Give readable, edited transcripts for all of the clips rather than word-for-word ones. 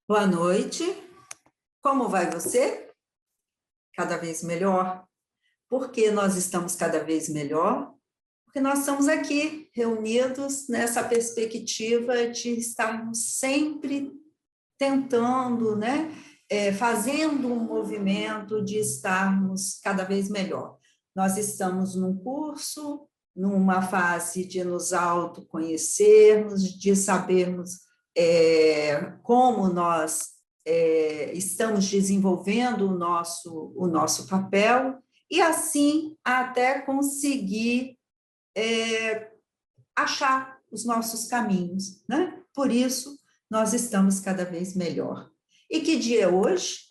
Boa noite. Como vai você? Cada vez melhor? Por que nós estamos cada vez melhor? Porque nós estamos aqui reunidos nessa perspectiva de estarmos sempre tentando, né, fazendo um movimento de estarmos cada vez melhor. Nós estamos num curso, numa fase de nos autoconhecermos, de sabermos como nós estamos desenvolvendo o nosso papel, e assim até conseguir achar os nossos caminhos, né? Por isso, nós estamos cada vez melhor. E que dia é hoje?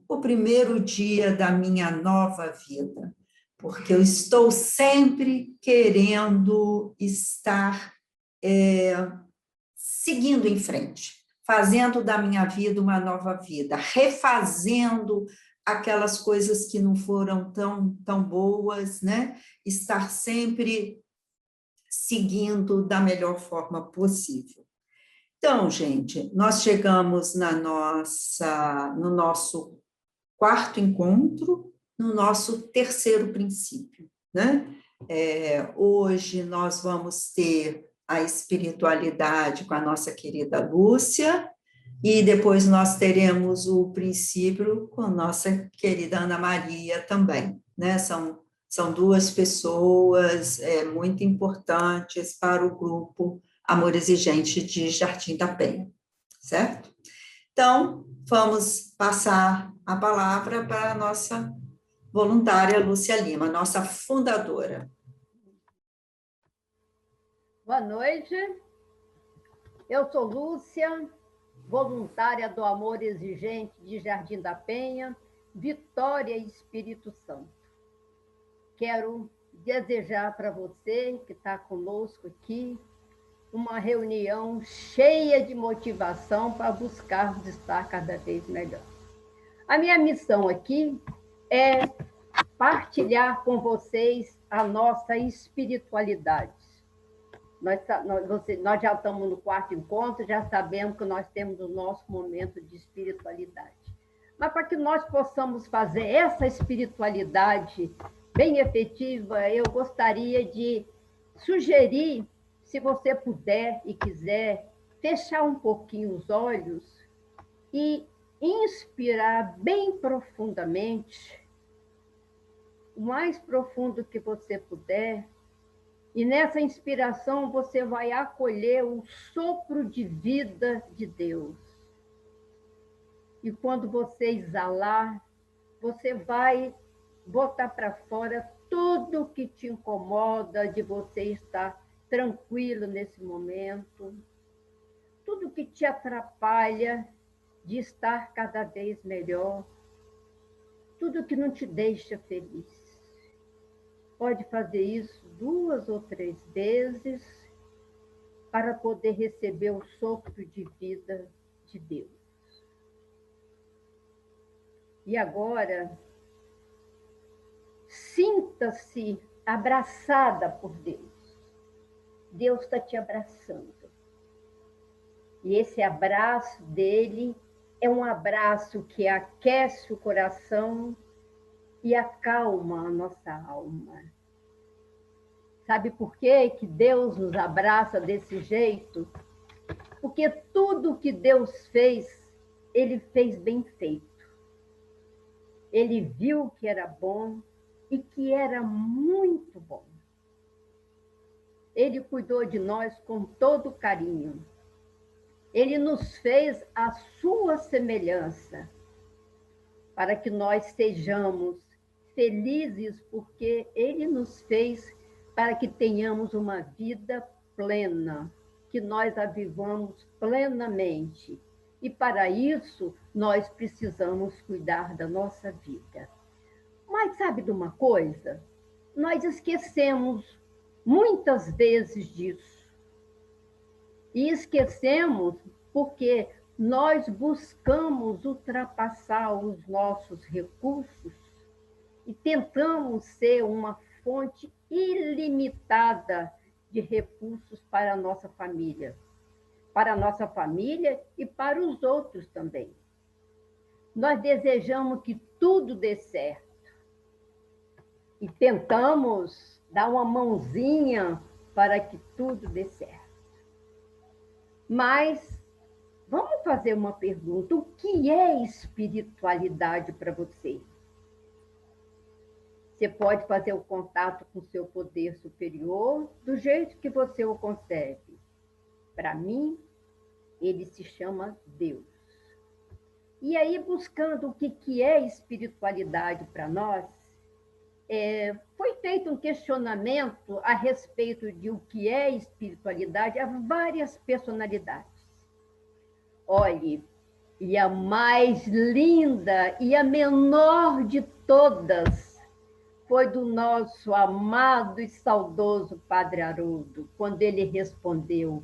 O primeiro dia da minha nova vida, porque eu estou sempre querendo estar seguindo em frente, fazendo da minha vida uma nova vida, refazendo aquelas coisas que não foram tão boas, né? Estar sempre seguindo da melhor forma possível. Então, gente, nós chegamos no nosso quarto encontro, no nosso terceiro princípio, né? Hoje nós vamos ter a espiritualidade com a nossa querida Lúcia, e depois nós teremos o princípio com a nossa querida Ana Maria também, né? São duas pessoas muito importantes para o grupo Amor Exigente de Jardim da Penha, certo? Então, vamos passar a palavra para a nossa voluntária Lúcia Lima, nossa fundadora. Boa noite, eu sou Lúcia, voluntária do Amor Exigente de Jardim da Penha, Vitória e Espírito Santo. Quero desejar para você que está conosco aqui uma reunião cheia de motivação para buscarmos estar cada vez melhor. A minha missão aqui é partilhar com vocês a nossa espiritualidade. Nós já estamos no quarto encontro, já sabemos que nós temos o nosso momento de espiritualidade. Mas para que nós possamos fazer essa espiritualidade bem efetiva, eu gostaria de sugerir, se você puder e quiser, fechar um pouquinho os olhos e inspirar bem profundamente, o mais profundo que você puder. E nessa inspiração você vai acolher o sopro de vida de Deus. E quando você exalar, você vai botar para fora tudo que te incomoda de você estar tranquilo nesse momento, tudo que te atrapalha de estar cada vez melhor, tudo que não te deixa feliz. Pode fazer isso 2 ou 3 vezes para poder receber o sopro de vida de Deus. E agora, sinta-se abraçada por Deus. Deus está te abraçando. E esse abraço dele é um abraço que aquece o coração e acalma a nossa alma. Sabe por quê que Deus nos abraça desse jeito? Porque tudo que Deus fez, ele fez bem feito. Ele viu que era bom e que era muito bom. Ele cuidou de nós com todo carinho. Ele nos fez a sua semelhança, para que nós sejamos felizes, porque ele nos fez para que tenhamos uma vida plena, que nós a vivamos plenamente. E para isso, nós precisamos cuidar da nossa vida. Mas sabe de uma coisa? Nós esquecemos muitas vezes disso. E esquecemos porque nós buscamos ultrapassar os nossos recursos e tentamos ser uma fonte ilimitada de recursos para a nossa família. para a nossa família e para os outros também. Nós desejamos que tudo dê certo e tentamos dar uma mãozinha para que tudo dê certo. Mas vamos fazer uma pergunta: o que é espiritualidade para você? Você pode fazer o contato com o seu poder superior do jeito que você o concebe. Para mim, ele se chama Deus. E aí, buscando o que é espiritualidade para nós, foi feito um questionamento a respeito de o que é espiritualidade a várias personalidades. Olhe, e a mais linda e a menor de todas foi do nosso amado e saudoso Padre Haroldo, quando ele respondeu: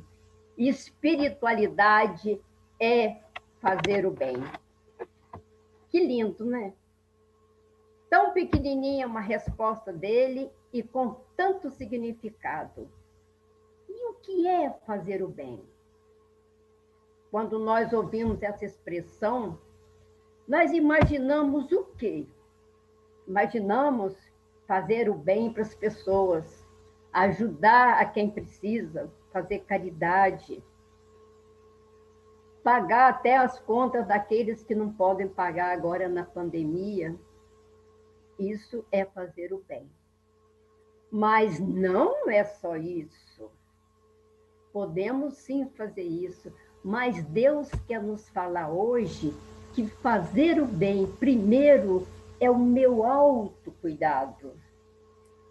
espiritualidade é fazer o bem. Que lindo, né? Tão pequenininha uma resposta dele e com tanto significado. E o que é fazer o bem? Quando nós ouvimos essa expressão, nós imaginamos o quê? Imaginamos fazer o bem para as pessoas, ajudar a quem precisa, fazer caridade, pagar até as contas daqueles que não podem pagar agora na pandemia. Isso é fazer o bem. Mas não é só isso. Podemos sim fazer isso, mas Deus quer nos falar hoje que fazer o bem, primeiro, é o meu autocuidado.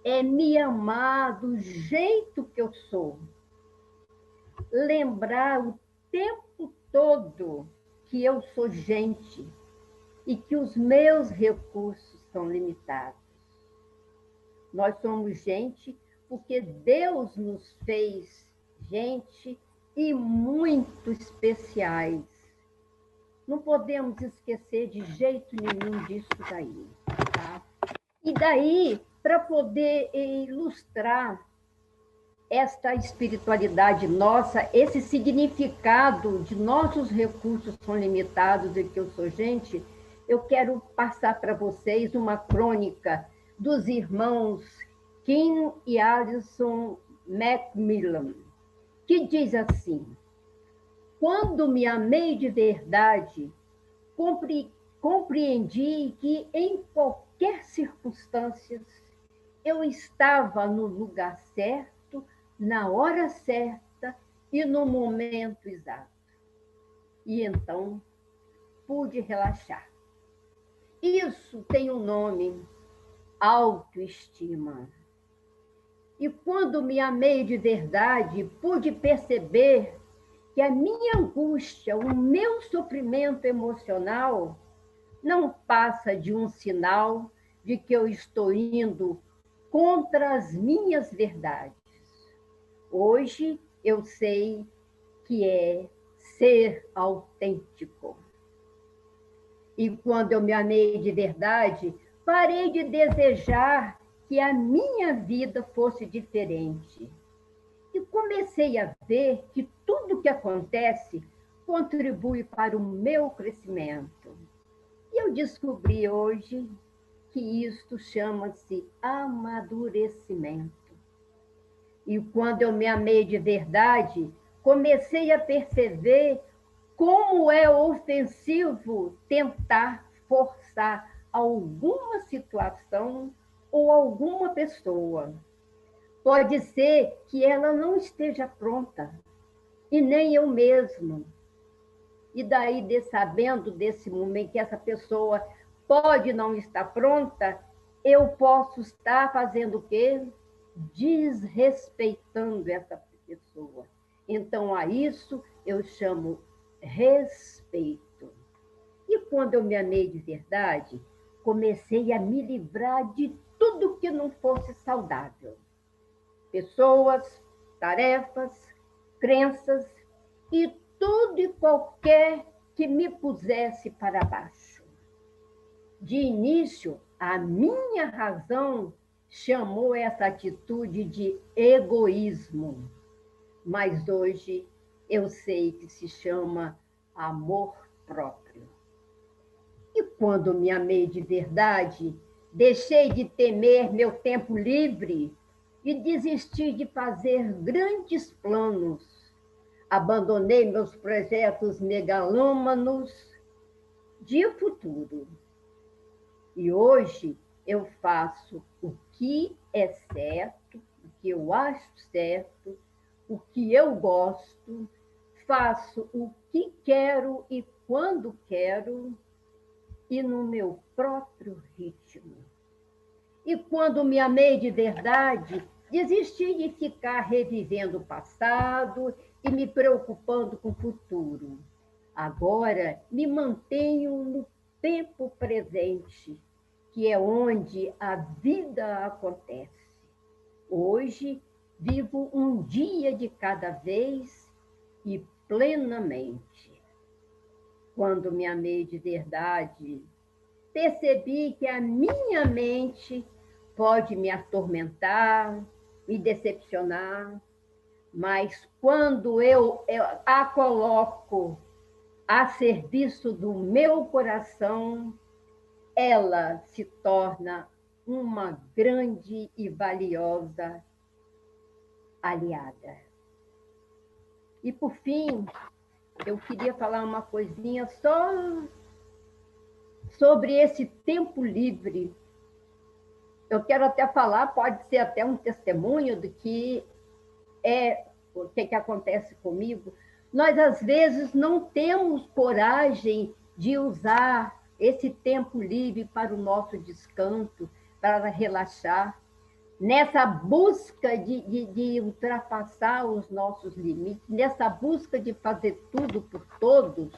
É me amar do jeito que eu sou. Lembrar o tempo todo que eu sou gente e que os meus recursos são limitados. Nós somos gente porque Deus nos fez gente e muito especiais. Não podemos esquecer de jeito nenhum disso daí. Tá? E daí, para poder ilustrar esta espiritualidade nossa, esse significado de nossos recursos são limitados e que eu sou gente, eu quero passar para vocês uma crônica dos irmãos Kim e Alison Macmillan, que diz assim: quando me amei de verdade, compreendi que em qualquer circunstância eu estava no lugar certo, na hora certa e no momento exato. E então pude relaxar. Isso tem um nome: autoestima. E quando me amei de verdade, pude perceber que a minha angústia, o meu sofrimento emocional, não passa de um sinal de que eu estou indo contra as minhas verdades. Hoje eu sei que é ser autêntico. E quando eu me amei de verdade, parei de desejar que a minha vida fosse diferente. E comecei a ver que tudo que acontece contribui para o meu crescimento. E eu descobri hoje que isto chama-se amadurecimento. E quando eu me amei de verdade, comecei a perceber como é ofensivo tentar forçar alguma situação ou alguma pessoa. Pode ser que ela não esteja pronta, e nem eu mesmo. E daí, sabendo desse momento que essa pessoa pode não estar pronta, eu posso estar fazendo o quê? Desrespeitando essa pessoa. Então, a isso eu chamo respeito. E quando eu me amei de verdade, comecei a me livrar de tudo que não fosse saudável. Pessoas, tarefas, crenças e tudo e qualquer que me pusesse para baixo. De início, a minha razão chamou essa atitude de egoísmo, mas hoje eu sei que se chama amor próprio. E quando me amei de verdade, deixei de temer meu tempo livre e desisti de fazer grandes planos. Abandonei meus projetos megalômanos de futuro. E hoje eu faço o que é certo, o que eu acho certo, o que eu gosto, faço o que quero e quando quero e no meu próprio ritmo. E quando me amei de verdade, desisti de ficar revivendo o passado e me preocupando com o futuro. Agora me mantenho no tempo presente, que é onde a vida acontece. Hoje vivo um dia de cada vez e plenamente. Quando me amei de verdade, percebi que a minha mente pode me atormentar, me decepcionar, mas quando eu a coloco a serviço do meu coração, ela se torna uma grande e valiosa aliada. E, por fim, eu queria falar uma coisinha só sobre esse tempo livre. Eu quero até falar, pode ser até um testemunho do que é o que acontece comigo. Nós, às vezes, não temos coragem de usar esse tempo livre para o nosso descanso, para relaxar. Nessa busca de ultrapassar os nossos limites, nessa busca de fazer tudo por todos,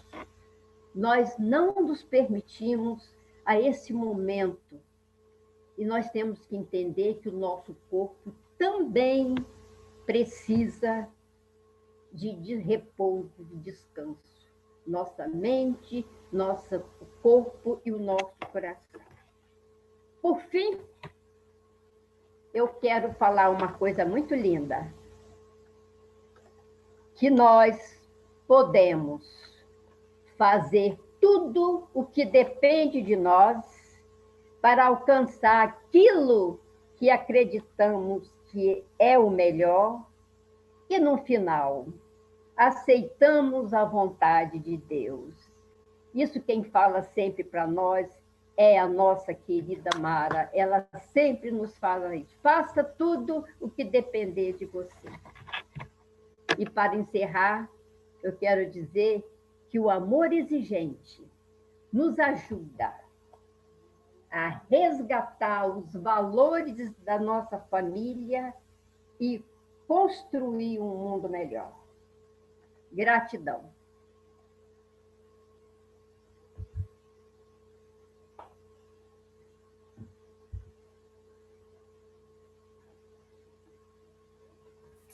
nós não nos permitimos a esse momento. E nós temos que entender que o nosso corpo também precisa de repouso, de descanso. Nossa mente, nosso corpo e o nosso coração. Por fim, eu quero falar uma coisa muito linda. Que nós podemos fazer tudo o que depende de nós para alcançar aquilo que acreditamos que é o melhor e, no final, aceitamos a vontade de Deus. Isso quem fala sempre para nós é a nossa querida Mara. Ela sempre nos fala isso. Faça tudo o que depender de você. E para encerrar, eu quero dizer que o amor exigente nos ajuda a resgatar os valores da nossa família e construir um mundo melhor. Gratidão.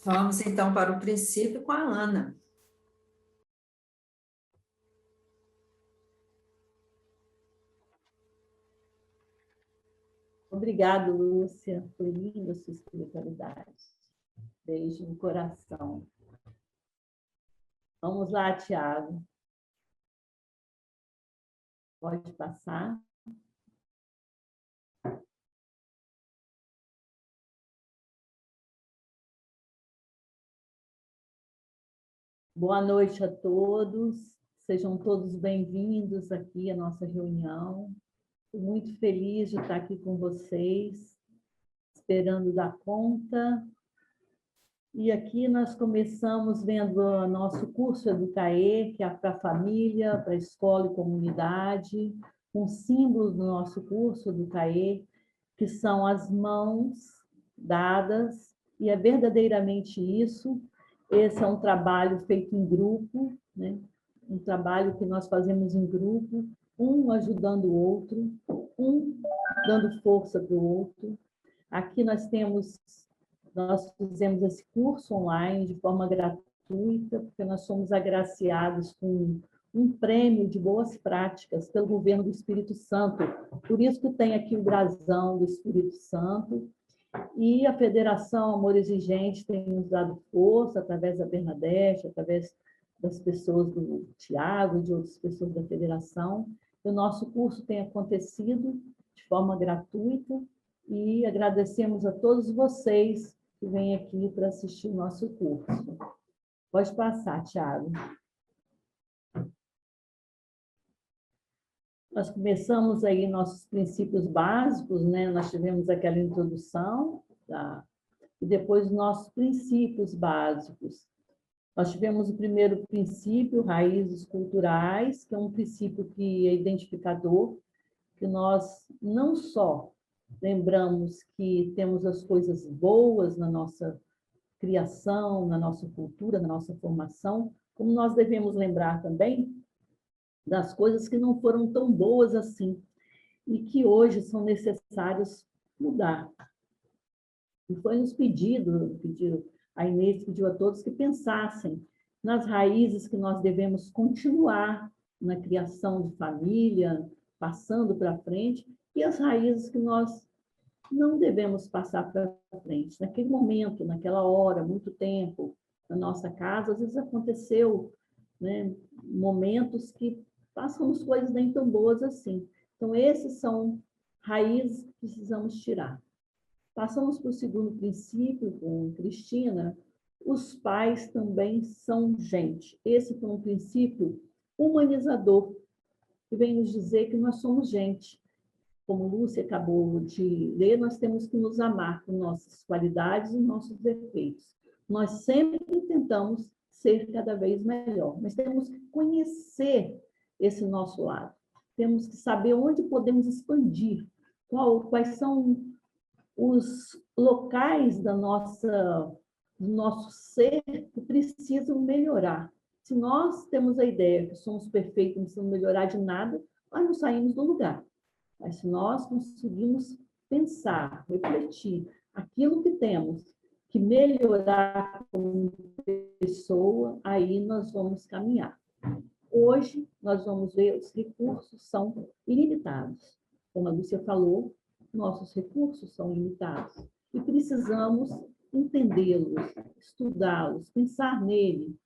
Vamos, então, para o princípio com a Ana. Obrigada, Lúcia. Foi linda a sua espiritualidade. Beijo no coração. Vamos lá, Tiago. Pode passar. Boa noite a todos. Sejam todos bem-vindos aqui à nossa reunião. Estou muito feliz de estar aqui com vocês, esperando dar conta. E aqui nós começamos vendo o nosso curso Educaê, que é para a família, para a escola e comunidade, um símbolo do nosso curso Educaê, que são as mãos dadas, e é verdadeiramente isso. Esse é um trabalho feito em grupo, né? Um trabalho que nós fazemos em grupo, um ajudando o outro, um dando força para o outro. Aqui nós fizemos esse curso online de forma gratuita, porque nós somos agraciados com um prêmio de boas práticas pelo governo do Espírito Santo. Por isso que tem aqui o brasão do Espírito Santo. E a Federação Amor Exigente tem nos dado força através da Bernadette, através das pessoas do Tiago e de outras pessoas da Federação. O nosso curso tem acontecido de forma gratuita e agradecemos a todos vocês que vêm aqui para assistir o nosso curso. Pode passar, Tiago. Nós começamos aí nossos princípios básicos, né? Nós tivemos aquela introdução, tá? E depois nossos princípios básicos. Nós tivemos o primeiro princípio, raízes culturais, que é um princípio que é identificador, que nós não só lembramos que temos as coisas boas na nossa criação, na nossa cultura, na nossa formação, como nós devemos lembrar também das coisas que não foram tão boas assim e que hoje são necessárias mudar. E foi nos pedido, a Inês pediu a todos que pensassem nas raízes que nós devemos continuar na criação de família, passando para frente, e as raízes que nós não devemos passar para frente. Naquele momento, naquela hora, muito tempo, na nossa casa, às vezes aconteceu, né, momentos que passamos coisas nem tão boas assim. Então, esses são raízes que precisamos tirar. Passamos para o segundo princípio, com Cristina, os pais também são gente. Esse foi um princípio humanizador, que vem nos dizer que nós somos gente. Como Lúcia acabou de ler, nós temos que nos amar com nossas qualidades e nossos defeitos. Nós sempre tentamos ser cada vez melhor, mas temos que conhecer esse nosso lado. Temos que saber onde podemos expandir, quais são os locais do nosso ser que precisam melhorar. Se nós temos a ideia que somos perfeitos, não precisamos melhorar de nada, nós não saímos do lugar. Mas se nós conseguimos pensar, refletir aquilo que temos que melhorar como pessoa, aí nós vamos caminhar. Hoje, nós vamos ver, os recursos são ilimitados. Como a Lúcia falou, nossos recursos são limitados e precisamos entendê-los, estudá-los, pensar nele,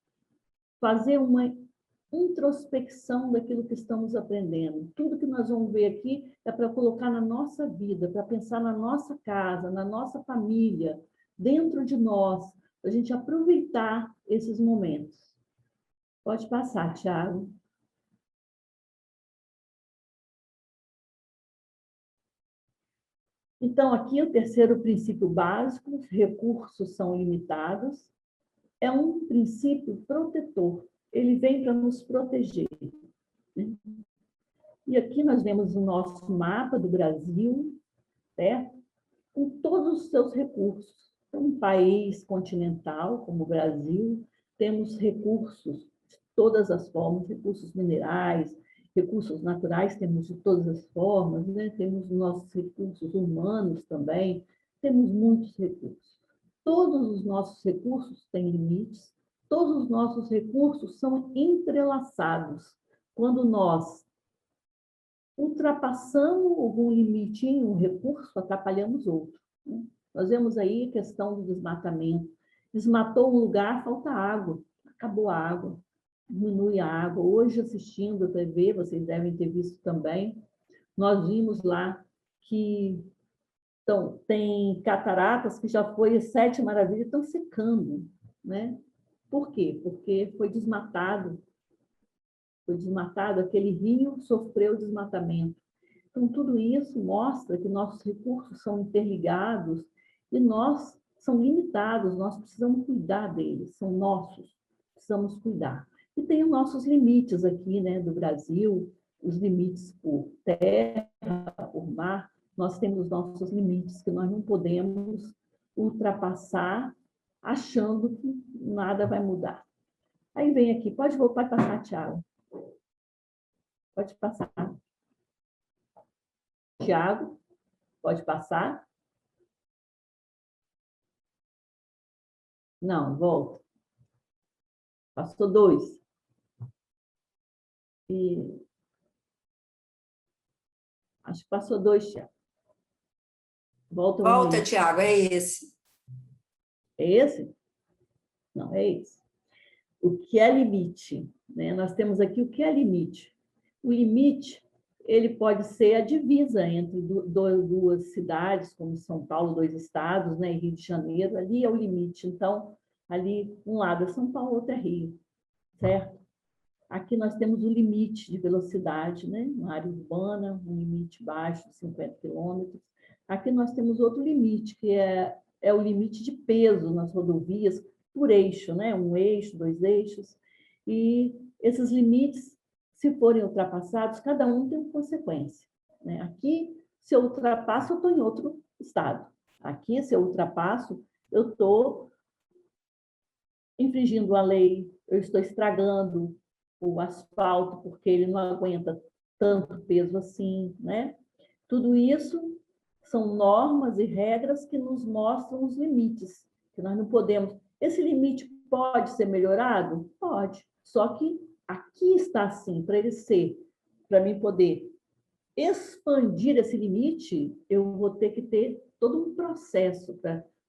fazer uma introspecção daquilo que estamos aprendendo. Tudo que nós vamos ver aqui é para colocar na nossa vida, para pensar na nossa casa, na nossa família, dentro de nós, para a gente aproveitar esses momentos. Pode passar, Tiago. Então, aqui o terceiro princípio básico, os recursos são limitados, é um princípio protetor. Ele vem para nos proteger. Né? E aqui nós vemos o nosso mapa do Brasil, certo? Com todos os seus recursos. É um país continental, como o Brasil, temos recursos de todas as formas, recursos minerais, recursos naturais, temos de todas as formas, né? Temos nossos recursos humanos também, temos muitos recursos. Todos os nossos recursos têm limites, todos os nossos recursos são entrelaçados. Quando nós ultrapassamos algum limitinho, um recurso, atrapalhamos outro. Né? Nós vemos aí a questão do desmatamento. Desmatou um lugar, falta água, acabou a água, diminui a água. Hoje, assistindo a TV, vocês devem ter visto também, nós vimos lá que tem cataratas que já foi as 7 maravilhas, estão secando. Né? Por quê? Porque foi desmatado, aquele rio sofreu desmatamento. Então, tudo isso mostra que nossos recursos são interligados e nós são limitados, nós precisamos cuidar deles, são nossos, precisamos cuidar. E tem os nossos limites aqui, né, do Brasil, os limites por terra, por mar, nós temos nossos limites que nós não podemos ultrapassar achando que nada vai mudar. Aí vem aqui, pode passar, Tiago. Pode passar. Tiago, pode passar? Não, volta. Passou 2. E... Acho que passou 2, Tiago. Volta, Volta, Tiago, é esse. É esse? Não, é esse. O que é limite? Né? Nós temos aqui o que é limite. O limite, ele pode ser a divisa entre duas cidades, como São Paulo, 2 estados, né? E Rio de Janeiro, ali é o limite. Então, ali, um lado é São Paulo, outro é Rio, certo? Aqui nós temos o limite de velocidade, né? Uma área urbana, um limite baixo de 50 quilômetros. Aqui nós temos outro limite, que é o limite de peso nas rodovias por eixo, né? Um eixo, 2 eixos. E esses limites, se forem ultrapassados, cada um tem uma consequência, né? Aqui, se eu ultrapasso, eu estou em outro estado. Aqui, se eu ultrapasso, eu estou infringindo a lei, eu estou estragando o asfalto, porque ele não aguenta tanto peso assim, né? Tudo isso são normas e regras que nos mostram os limites, que nós não podemos. Esse limite pode ser melhorado? Pode. Só que aqui está assim, para ele ser, para mim poder expandir esse limite, eu vou ter que ter todo um processo,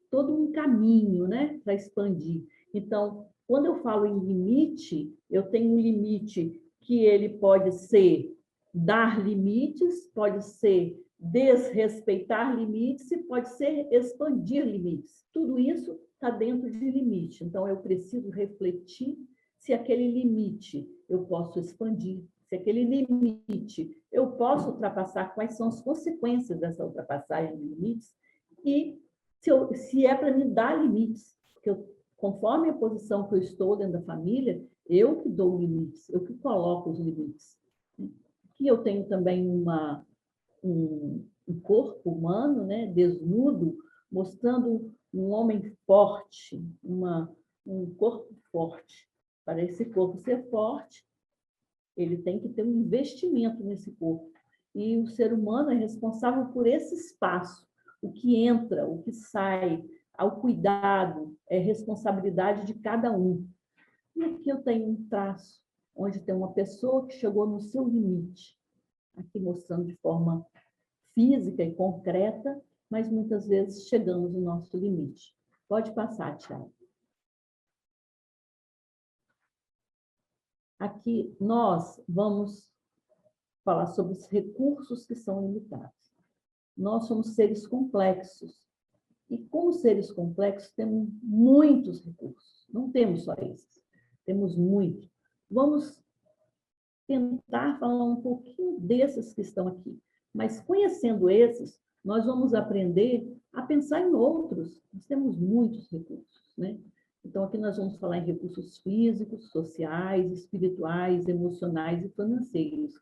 todo um caminho, né, para expandir. Então, quando eu falo em limite, eu tenho um limite que ele pode ser dar limites, pode ser desrespeitar limites e pode ser expandir limites. Tudo isso está dentro de limite. Então, eu preciso refletir se aquele limite eu posso expandir, se aquele limite eu posso ultrapassar, quais são as consequências dessa ultrapassagem de limites e se é para me dar limites, porque conforme a posição que eu estou dentro da família, eu que dou limites, eu que coloco os limites. Aqui eu tenho também um corpo humano, né, desnudo, mostrando um homem forte, um corpo forte. Para esse corpo ser forte, ele tem que ter um investimento nesse corpo. E o ser humano é responsável por esse espaço. O que entra, o que sai, ao cuidado, é responsabilidade de cada um. E aqui eu tenho um traço, onde tem uma pessoa que chegou no seu limite. Aqui mostrando de forma física e concreta, mas muitas vezes chegamos no nosso limite. Pode passar, Tiago. Aqui nós vamos falar sobre os recursos que são limitados. Nós somos seres complexos. E como seres complexos, temos muitos recursos. Não temos só esses. Temos muitos. Vamos tentar falar um pouquinho desses que estão aqui. Mas conhecendo esses, nós vamos aprender a pensar em outros. Nós temos muitos recursos, né? Então, aqui nós vamos falar em recursos físicos, sociais, espirituais, emocionais e financeiros.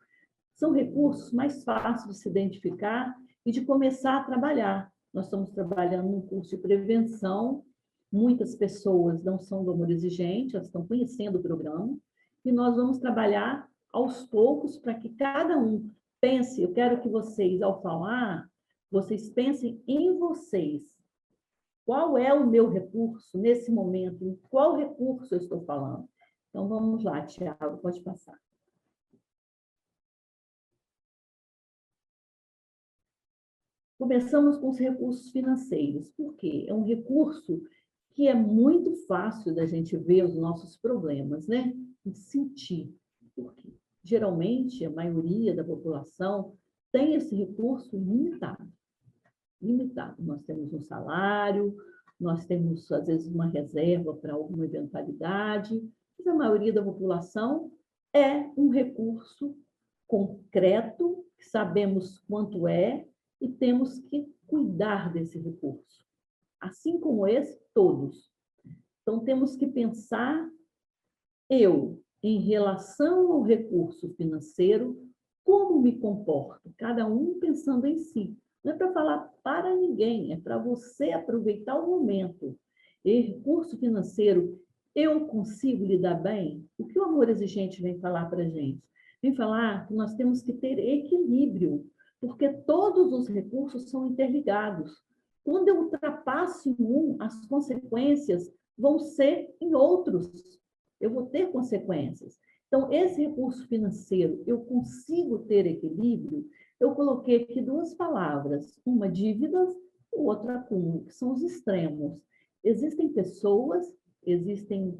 São recursos mais fáceis de se identificar e de começar a trabalhar. Nós estamos trabalhando num curso de prevenção. Muitas pessoas não são do Amor Exigente, elas estão conhecendo o programa. E nós vamos trabalhar aos poucos para que cada um pense. Eu quero que vocês, ao falar, vocês pensem em vocês. Qual é o meu recurso nesse momento? Em qual recurso eu estou falando? Então, vamos lá, Tiago, pode passar. Começamos com os recursos financeiros. Por quê? É um recurso que é muito fácil da gente ver os nossos problemas, né? De sentir. Porque, geralmente, a maioria da população tem esse recurso limitado. Limitado. Nós temos um salário, nós temos, às vezes, uma reserva para alguma eventualidade, mas a maioria da população é um recurso concreto, que sabemos quanto é, e temos que cuidar desse recurso. Assim como esse, todos. Então, temos que pensar, em relação ao recurso financeiro, como me comporto? Cada um pensando em si. Não é para falar para ninguém, é para você aproveitar o momento. E recurso financeiro, eu consigo lidar bem? O que o Amor Exigente vem falar para a gente? Vem falar que nós temos que ter equilíbrio, porque todos os recursos são interligados. Quando eu ultrapasso em um, as consequências vão ser em outros. Eu vou ter consequências. Então, esse recurso financeiro, eu consigo ter equilíbrio? Eu coloquei aqui 2 palavras, uma dívida O outro acúmulo, que são os extremos. Existem pessoas, existem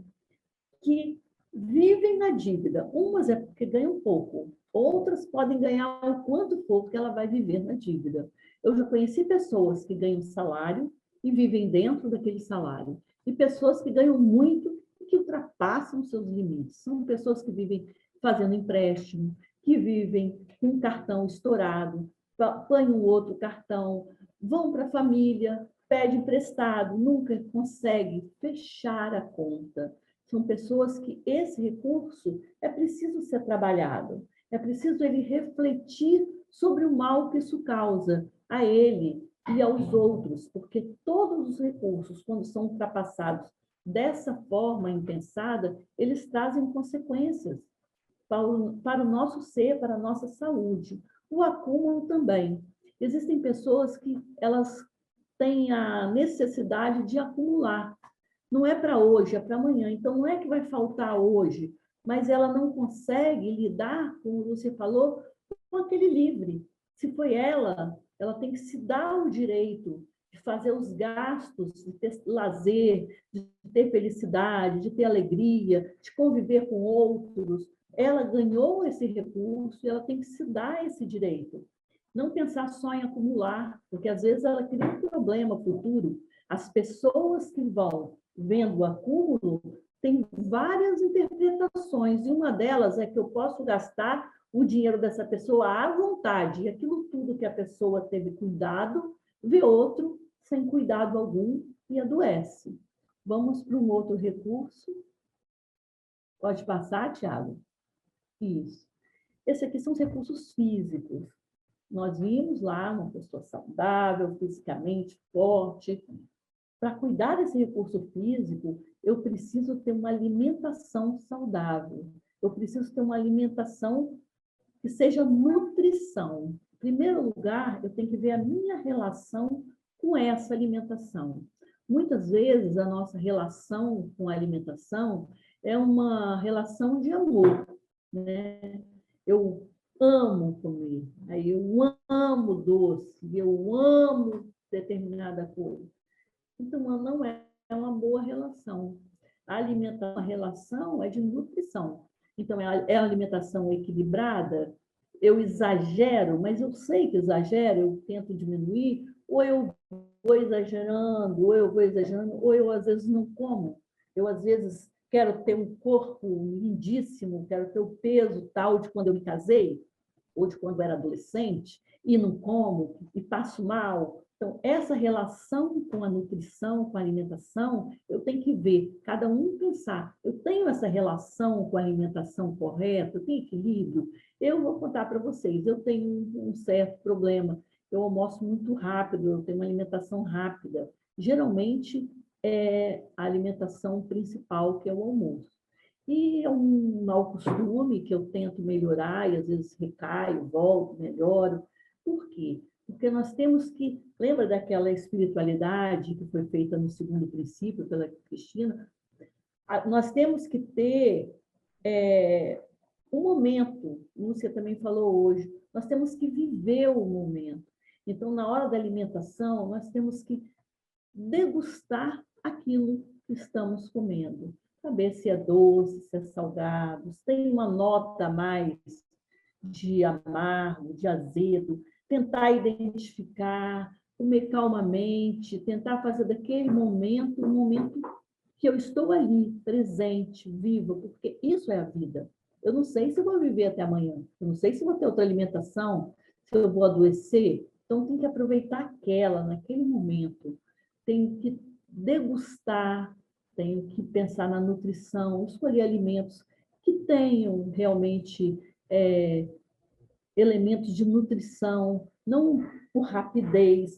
que vivem na dívida. Umas é porque ganham pouco, outras podem ganhar o quanto for que ela vai viver na dívida. Eu já conheci pessoas que ganham salário e vivem dentro daquele salário, e pessoas que ganham muito e que ultrapassam seus limites. São pessoas que vivem fazendo empréstimo, que vivem com um cartão estourado, apanham outro cartão, vão para a família, pede emprestado, nunca consegue fechar a conta. São pessoas que esse recurso é preciso ser trabalhado, é preciso ele refletir sobre o mal que isso causa a ele e aos outros, porque todos os recursos, quando são ultrapassados dessa forma impensada, eles trazem consequências para o nosso ser, para a nossa saúde. O acúmulo também. Existem pessoas que elas têm a necessidade de acumular. Não é para hoje, é para amanhã. Então, não é que vai faltar hoje, mas ela não consegue lidar, como você falou, com aquele livre. Se foi ela tem que se dar o direito de fazer os gastos, de ter lazer, de ter felicidade, de ter alegria, de conviver com outros. Ela ganhou esse recurso e ela tem que se dar esse direito. Não pensar só em acumular, porque às vezes ela cria um problema futuro. As pessoas que vão vendo o acúmulo têm várias interpretações, e uma delas é que eu posso gastar o dinheiro dessa pessoa à vontade, e aquilo tudo que a pessoa teve cuidado, vê outro sem cuidado algum e adoece. Vamos para um outro recurso. Pode passar, Tiago? Isso. Esse aqui são os recursos físicos. Nós vimos lá uma pessoa saudável, fisicamente forte. Para cuidar desse recurso físico, eu preciso ter uma alimentação saudável. Eu preciso ter uma alimentação que seja nutrição. Em primeiro lugar, eu tenho que ver a minha relação com essa alimentação. Muitas vezes, a nossa relação com a alimentação é uma relação de amor, né? Eu amo comer, aí eu amo doce, eu amo determinada coisa. Então, não é uma boa relação. A alimentação, a relação é de nutrição. Então, é a alimentação equilibrada? Eu exagero, mas eu sei que exagero, eu tento diminuir, ou eu vou exagerando, ou eu às vezes não como. Eu às vezes quero ter um corpo lindíssimo, quero ter o peso tal de quando eu me casei, ou de quando eu era adolescente, e não como, e passo mal. Então, essa relação com a nutrição, com a alimentação, eu tenho que ver, cada um pensar, eu tenho essa relação com a alimentação correta, eu tenho equilíbrio? Eu vou contar para vocês, eu tenho um certo problema, eu almoço muito rápido, eu tenho uma alimentação rápida. Geralmente, é a alimentação principal, que é o almoço. E é um mau costume que eu tento melhorar, e às vezes recaio, volto, melhoro. Por quê? Porque nós temos que... Lembra daquela espiritualidade que foi feita no segundo princípio pela Cristina? Nós temos que ter um momento, Lúcia também falou hoje, nós temos que viver o momento. Então, na hora da alimentação, nós temos que degustar aquilo que estamos comendo. Saber se é doce, se é salgado, se tem uma nota a mais de amargo, de azedo, tentar identificar, comer calmamente, tentar fazer daquele momento um momento que eu estou ali, presente, viva, porque isso é a vida. Eu não sei se eu vou viver até amanhã, eu não sei se vou ter outra alimentação, se eu vou adoecer, então tem que aproveitar aquela, naquele momento. Tenho que degustar, tenho que pensar na nutrição, escolher alimentos que tenham realmente elementos de nutrição, não por rapidez,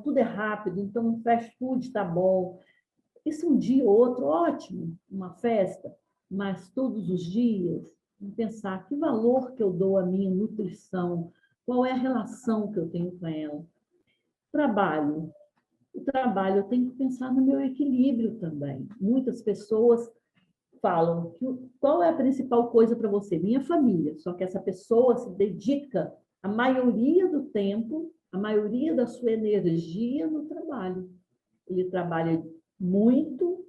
tudo é rápido, então o fast food está bom. Isso um dia ou outro, ótimo, uma festa, mas todos os dias, pensar que valor que eu dou à minha nutrição, qual é a relação que eu tenho com ela. Trabalho. O trabalho, eu tenho que pensar no meu equilíbrio também. Muitas pessoas falam que qual é a principal coisa para você? Minha família. Só que essa pessoa se dedica a maioria do tempo a maioria da sua energia no trabalho. Ele trabalha muito,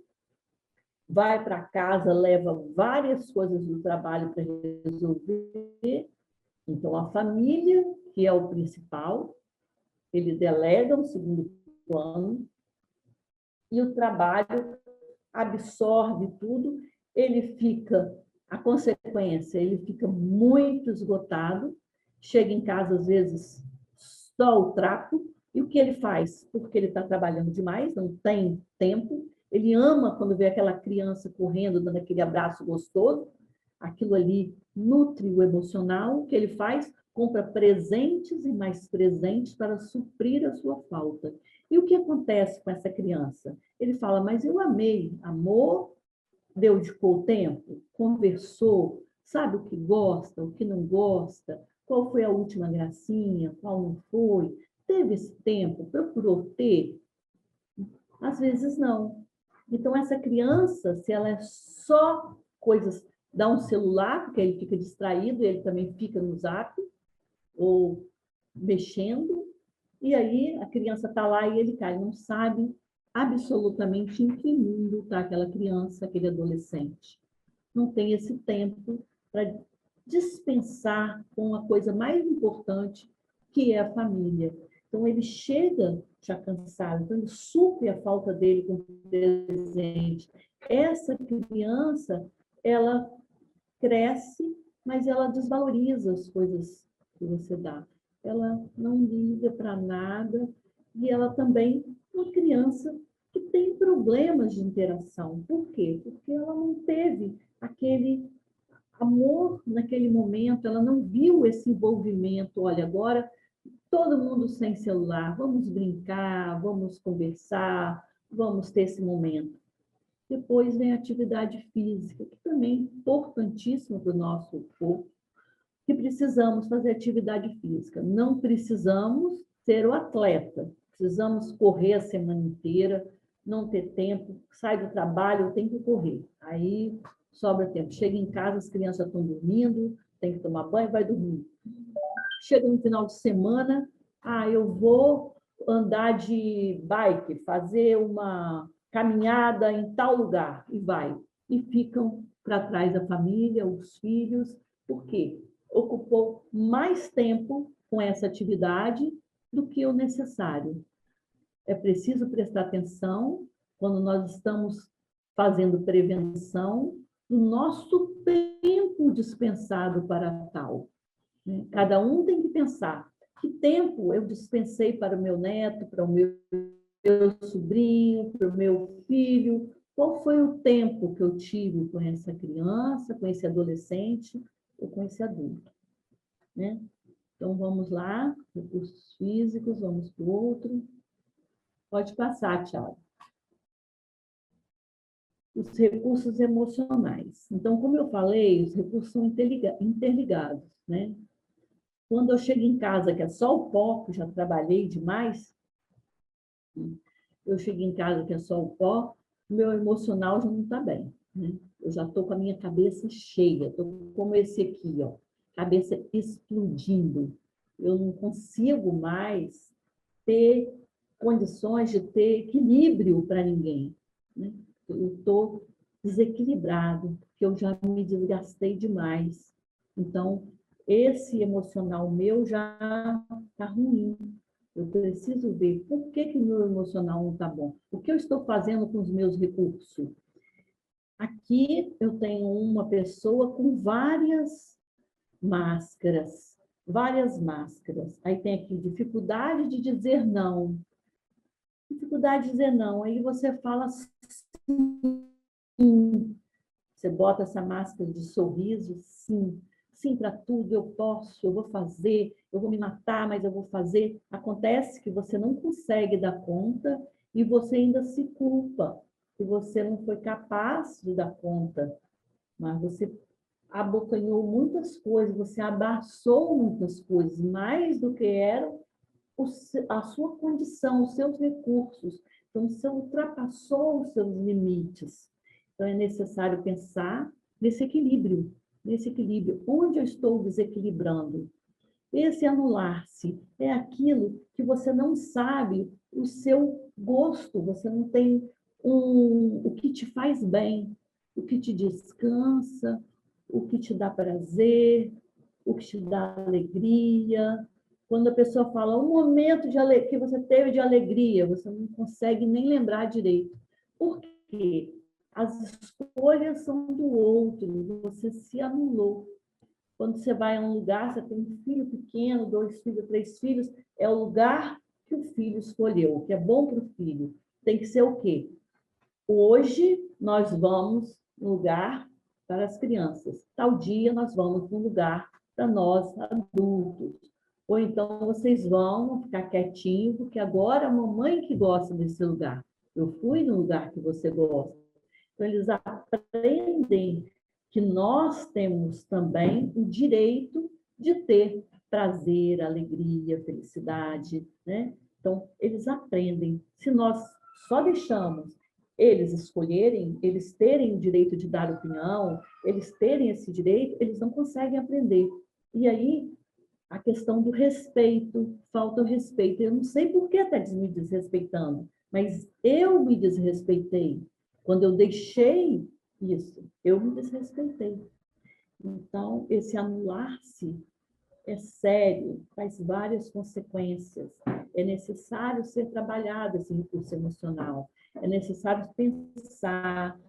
vai para casa, leva várias coisas do trabalho para resolver. Então, a família, que é o principal, ele delega um segundo plano, e o trabalho absorve tudo, ele fica, a consequência, ele fica muito esgotado, chega em casa, às vezes, só o trapo, e o que ele faz? Porque ele está trabalhando demais, não tem tempo, ele ama quando vê aquela criança correndo, dando aquele abraço gostoso, aquilo ali nutre o emocional, o que ele faz? Compra presentes e mais presentes para suprir a sua falta. E o que acontece com essa criança? Ele fala, mas eu amei, amor, dedicou tempo, conversou, sabe o que gosta, o que não gosta, qual foi a última gracinha, qual não foi, teve esse tempo, procurou ter? Às vezes não. Então, essa criança, se ela é só coisas, dá um celular, porque ele fica distraído, ele também fica no zap, ou mexendo, e aí a criança está lá e ele cai, não sabe absolutamente em que mundo está aquela criança, aquele adolescente. Não tem esse tempo para dispensar com a coisa mais importante, que é a família. Então, ele chega já cansado, então ele supre a falta dele com presente. Essa criança, ela cresce, mas ela desvaloriza as coisas que você dá. Ela não liga para nada, e ela também é uma criança que tem problemas de interação. Por quê? Porque ela não teve aquele amor naquele momento, ela não viu esse envolvimento. Olha, agora todo mundo sem celular, vamos brincar, vamos conversar, vamos ter esse momento. Depois vem a atividade física, que também é importantíssima para o nosso corpo, que precisamos fazer atividade física. Não precisamos ser o atleta, precisamos correr a semana inteira, não ter tempo, sai do trabalho, tem que correr. Aí sobra tempo. Chega em casa, as crianças estão dormindo, tem que tomar banho, vai dormir. Chega no final de semana, eu vou andar de bike, fazer uma caminhada em tal lugar, e vai. E ficam para trás a família, os filhos. Por quê? Ocupou mais tempo com essa atividade do que o necessário. É preciso prestar atenção quando nós estamos fazendo prevenção do nosso tempo dispensado para tal. Cada um tem que pensar que tempo eu dispensei para o meu neto, para o meu sobrinho, para o meu filho, qual foi o tempo que eu tive com essa criança, com esse adolescente ou com esse adulto, né? Então, vamos lá, recursos físicos, vamos para o outro. Pode passar, Thiago. Os recursos emocionais. Então, como eu falei, os recursos são interligados, né? Quando eu chego em casa, que é só o pó, que já trabalhei demais, eu chego em casa, que é só o pó, o meu emocional já não está bem, né? Eu já estou com a minha cabeça cheia, estou como esse aqui, ó, cabeça explodindo. Eu não consigo mais ter condições de ter equilíbrio para ninguém, né? Eu estou desequilibrado, porque eu já me desgastei demais. Então, esse emocional meu já está ruim. Eu preciso ver por que o meu emocional não está bom. O que eu estou fazendo com os meus recursos? Aqui eu tenho uma pessoa com várias máscaras. Várias máscaras. Aí tem aqui dificuldade de dizer não. Dificuldade de dizer não. Aí você fala sim. Você bota essa máscara de sorriso, sim. Sim para tudo, eu posso, eu vou fazer, eu vou me matar, mas eu vou fazer. Acontece que você não consegue dar conta e você ainda se culpa, que você não foi capaz de dar conta. Mas você abocanhou muitas coisas, você abraçou muitas coisas, mais do que era a sua condição, os seus recursos. Então, você ultrapassou os seus limites. Então, é necessário pensar nesse equilíbrio. Onde eu estou desequilibrando? Esse anular-se é aquilo que você não sabe o seu gosto, você não tem o que te faz bem, o que te descansa, o que te dá prazer, o que te dá alegria. Quando a pessoa fala um momento que você teve de alegria, você não consegue nem lembrar direito. Por quê? As escolhas são do outro, você se anulou. Quando você vai a um lugar, você tem um filho pequeno, 2 filhos, 3 filhos, é o lugar que o filho escolheu, o que é bom para o filho. Tem que ser o quê? Hoje nós vamos no lugar para as crianças. Tal dia nós vamos no lugar para nós adultos. Ou então vocês vão ficar quietinho, porque agora a mamãe que gosta desse lugar. Eu fui no lugar que você gosta. Então eles aprendem que nós temos também o direito de ter prazer, alegria, felicidade, né? Então eles aprendem. Se nós só deixamos eles escolherem, eles terem o direito de dar opinião, eles terem esse direito, eles não conseguem aprender. E aí, a questão do respeito, falta o respeito. Eu não sei por que está me desrespeitando, mas eu me desrespeitei. Quando eu deixei isso, eu me desrespeitei. Então, esse anular-se é sério, traz várias consequências. É necessário ser trabalhado esse recurso emocional. É necessário pensar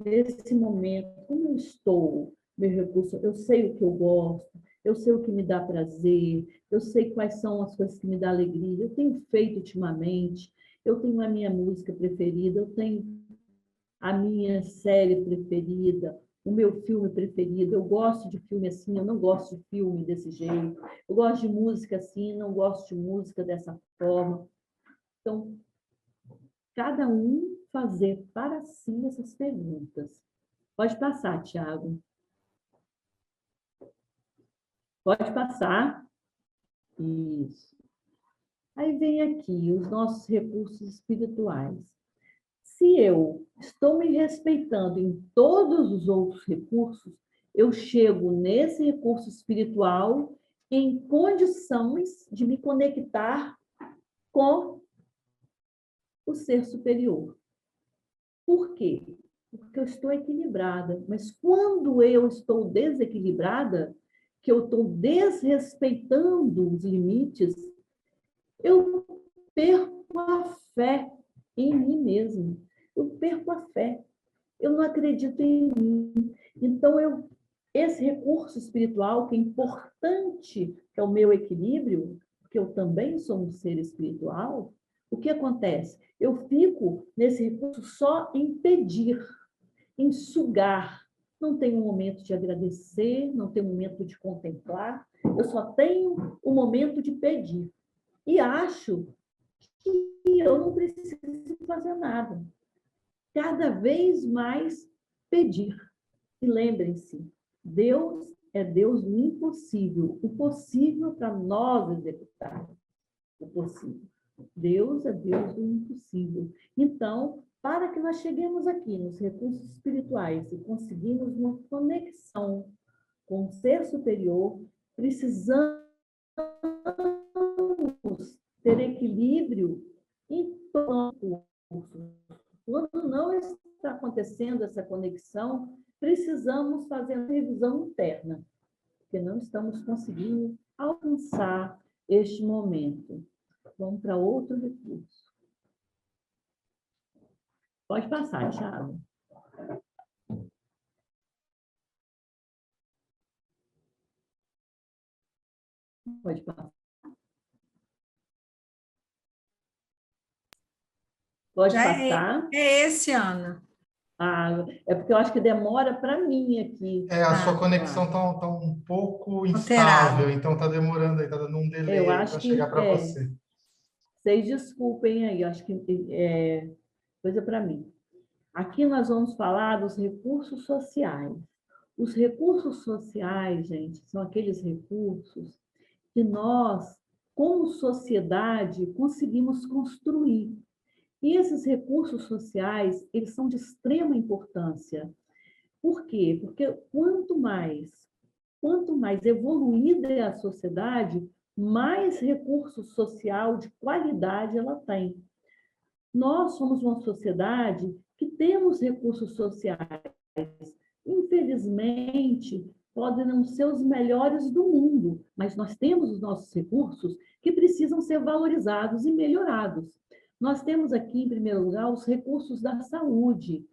nesse momento, como eu estou, meu recurso, eu sei o que eu gosto, eu sei o que me dá prazer, eu sei quais são as coisas que me dão alegria, eu tenho feito ultimamente, eu tenho a minha música preferida, eu tenho a minha série preferida, o meu filme preferido, eu gosto de filme assim, eu não gosto de filme desse jeito, eu gosto de música assim, não gosto de música dessa forma. Então, cada um fazer para si essas perguntas. Pode passar, Tiago. Pode passar. Isso. Aí vem aqui os nossos recursos espirituais. Se eu estou me respeitando em todos os outros recursos, eu chego nesse recurso espiritual em condições de me conectar com o ser superior. Por quê? Porque eu estou equilibrada. Mas quando eu estou desequilibrada, que eu estou desrespeitando os limites, eu perco a fé em mim mesmo. Eu perco a fé. Eu não acredito em mim. Então, esse recurso espiritual, que é importante, que é o meu equilíbrio, porque eu também sou um ser espiritual, o que acontece? Eu fico nesse recurso só em pedir, em sugar. Não tenho um momento de agradecer, não tenho um momento de contemplar, eu só tenho o momento de pedir. E acho que eu não preciso fazer nada. Cada vez mais pedir. E lembrem-se, Deus é Deus do impossível, o possível para nós executar o possível. Deus é Deus do impossível. Então, para que nós cheguemos aqui nos recursos espirituais e conseguimos uma conexão com o ser superior, precisamos ter equilíbrio em todo o curso. Quando não está acontecendo essa conexão, precisamos fazer uma revisão interna, porque não estamos conseguindo alcançar este momento. Vamos para outro recurso. Pode passar, Thiago. Pode passar. Pode Já passar. é esse, Ana. Ah, é porque eu acho que demora para mim aqui. A sua conexão Tá. tá um pouco Alterado. instável, então tá demorando aí, tá dando um delay Eu aí acho para que chegar para você. vocês desculpem aí, eu acho que é coisa para mim. Aqui nós vamos falar dos recursos sociais. Os recursos sociais, gente, são aqueles recursos que nós, como sociedade, conseguimos construir. E esses recursos sociais, eles são de extrema importância. Por quê? Porque quanto mais quanto mais evoluída é a sociedade, mais recurso social de qualidade ela tem. Nós somos uma sociedade que temos recursos sociais. Infelizmente, podem não ser os melhores do mundo, mas nós temos os nossos recursos que precisam ser valorizados e melhorados. Nós temos aqui, em primeiro lugar, os recursos da saúde.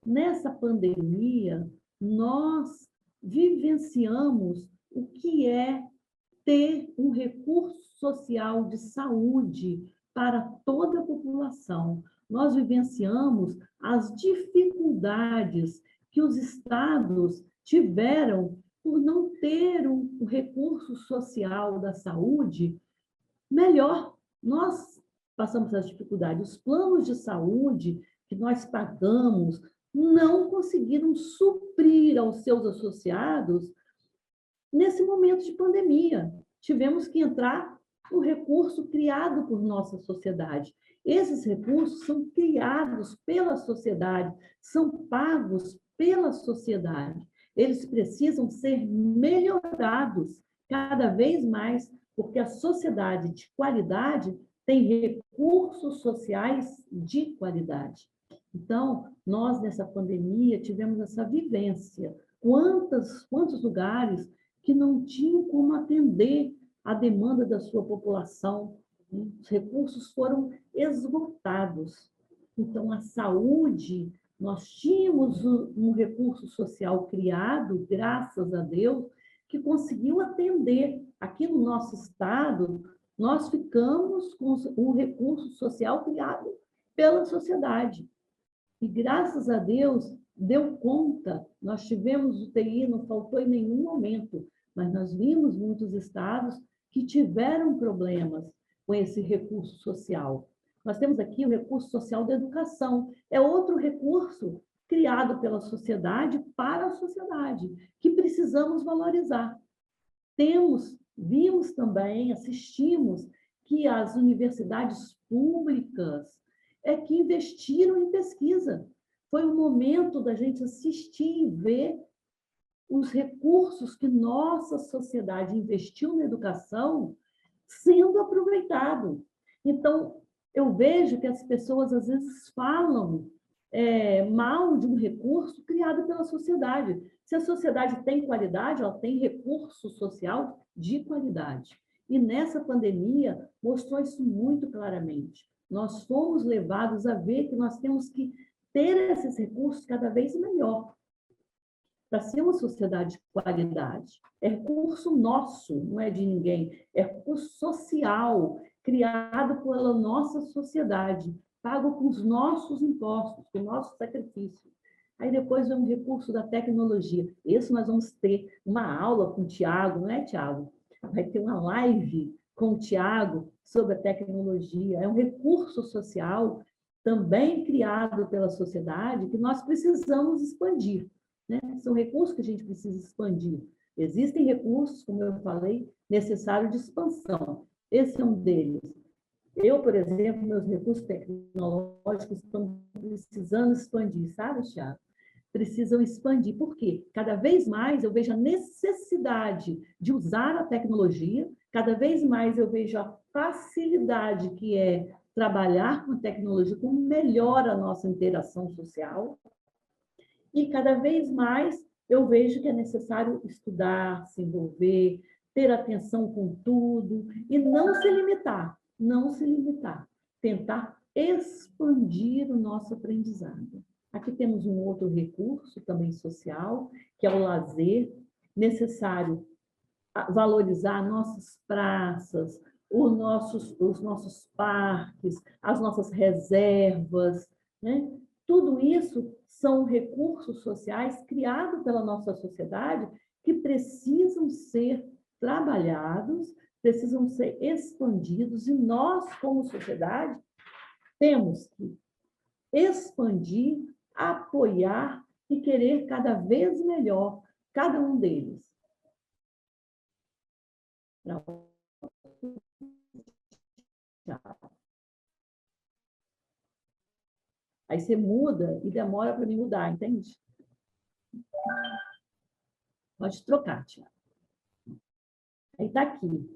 Nessa pandemia, nós vivenciamos o que é ter um recurso social de saúde para toda a população. Nós vivenciamos as dificuldades que os estados tiveram por não ter um recurso social da saúde melhor. Nós passamos as dificuldades. Os planos de saúde que nós pagamos não conseguiram suprir aos seus associados nesse momento de pandemia. Tivemos que entrar no recurso criado por nossa sociedade. Esses recursos são criados pela sociedade, são pagos pela sociedade. Eles precisam ser melhorados cada vez mais, porque a sociedade de qualidade tem recursos sociais de qualidade. Então, nós, nessa pandemia, tivemos essa vivência. Quantos lugares que não tinham como atender a demanda da sua população, os recursos foram esgotados. Então, a saúde, nós tínhamos um recurso social criado, graças a Deus, que conseguiu atender. Aqui no nosso estado, nós ficamos com um recurso social criado pela sociedade. E, graças a Deus, deu conta. Nós tivemos UTI, não faltou em nenhum momento, mas nós vimos muitos estados que tiveram problemas com esse recurso social. Nós temos aqui o recurso social da educação. É outro recurso criado pela sociedade para a sociedade, que precisamos valorizar. Vimos também, assistimos que as universidades públicas é que investiram em pesquisa. Foi o momento da gente assistir e ver os recursos que nossa sociedade investiu na educação sendo aproveitado. Então, eu vejo que as pessoas, às vezes, falam mal de um recurso criado pela sociedade. Se a sociedade tem qualidade, ela tem recurso social de qualidade. E nessa pandemia mostrou isso muito claramente. Nós fomos levados a ver que nós temos que ter esses recursos cada vez melhor para ser uma sociedade de qualidade. É recurso nosso, não é de ninguém. É recurso social, criado pela nossa sociedade, pago com os nossos impostos, com o nosso sacrifício. Aí depois vem um recurso da tecnologia. Esse nós vamos ter uma aula com o Tiago, não é, Tiago? Vai ter uma live com o Tiago sobre a tecnologia. É um recurso social também criado pela sociedade que nós precisamos expandir. Né? São recursos que a gente precisa expandir. Existem recursos, como eu falei, necessários de expansão. Esse é um deles. Eu, por exemplo, meus recursos tecnológicos estão precisando expandir, sabe, Thiago? Precisam expandir. Por quê? Cada vez mais eu vejo a necessidade de usar a tecnologia, cada vez mais eu vejo a facilidade que é trabalhar com a tecnologia, como melhora a nossa interação social. E cada vez mais eu vejo que é necessário estudar, se envolver, ter atenção com tudo e não se limitar, tentar expandir o nosso aprendizado. Aqui temos um outro recurso também social, que é o lazer, necessário valorizar nossas praças, os nossos parques, as nossas reservas, né? Tudo isso são recursos sociais criados pela nossa sociedade que precisam ser trabalhados, precisam ser expandidos, e nós, como sociedade, temos que expandir, apoiar e querer cada vez melhor cada um deles. Aí você muda e demora para me mudar, entende? Pode trocar, Tiago. Aí está aqui.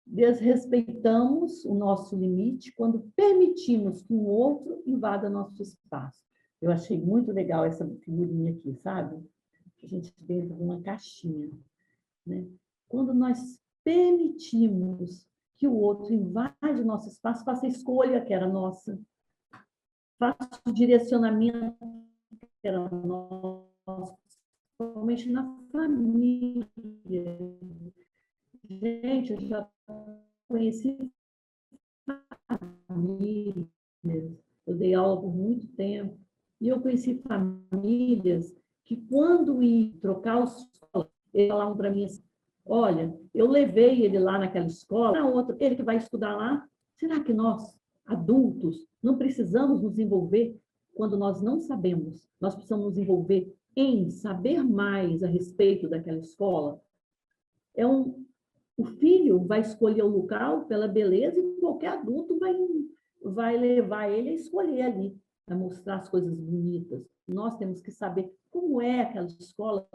Desrespeitamos o nosso limite quando permitimos que um outro invada nosso espaço. Eu achei muito legal essa figurinha aqui, sabe? A gente dentro de uma caixinha, né? Quando nós permitimos que o outro invade nosso espaço, faça a escolha que era nossa, faça o direcionamento que era nosso, principalmente na família. Gente, eu já conheci famílias, eu dei aula por muito tempo, e eu conheci famílias que, quando ia trocar os escola, eles falavam para mim assim: olha, eu levei ele lá naquela escola, na outra, ele que vai estudar lá, será que nós, adultos, não precisamos nos envolver quando nós não sabemos? Nós precisamos nos envolver em saber mais a respeito daquela escola? O filho vai escolher o local pela beleza e qualquer adulto vai levar ele a escolher ali, a mostrar as coisas bonitas. Nós temos que saber como é aquela escola,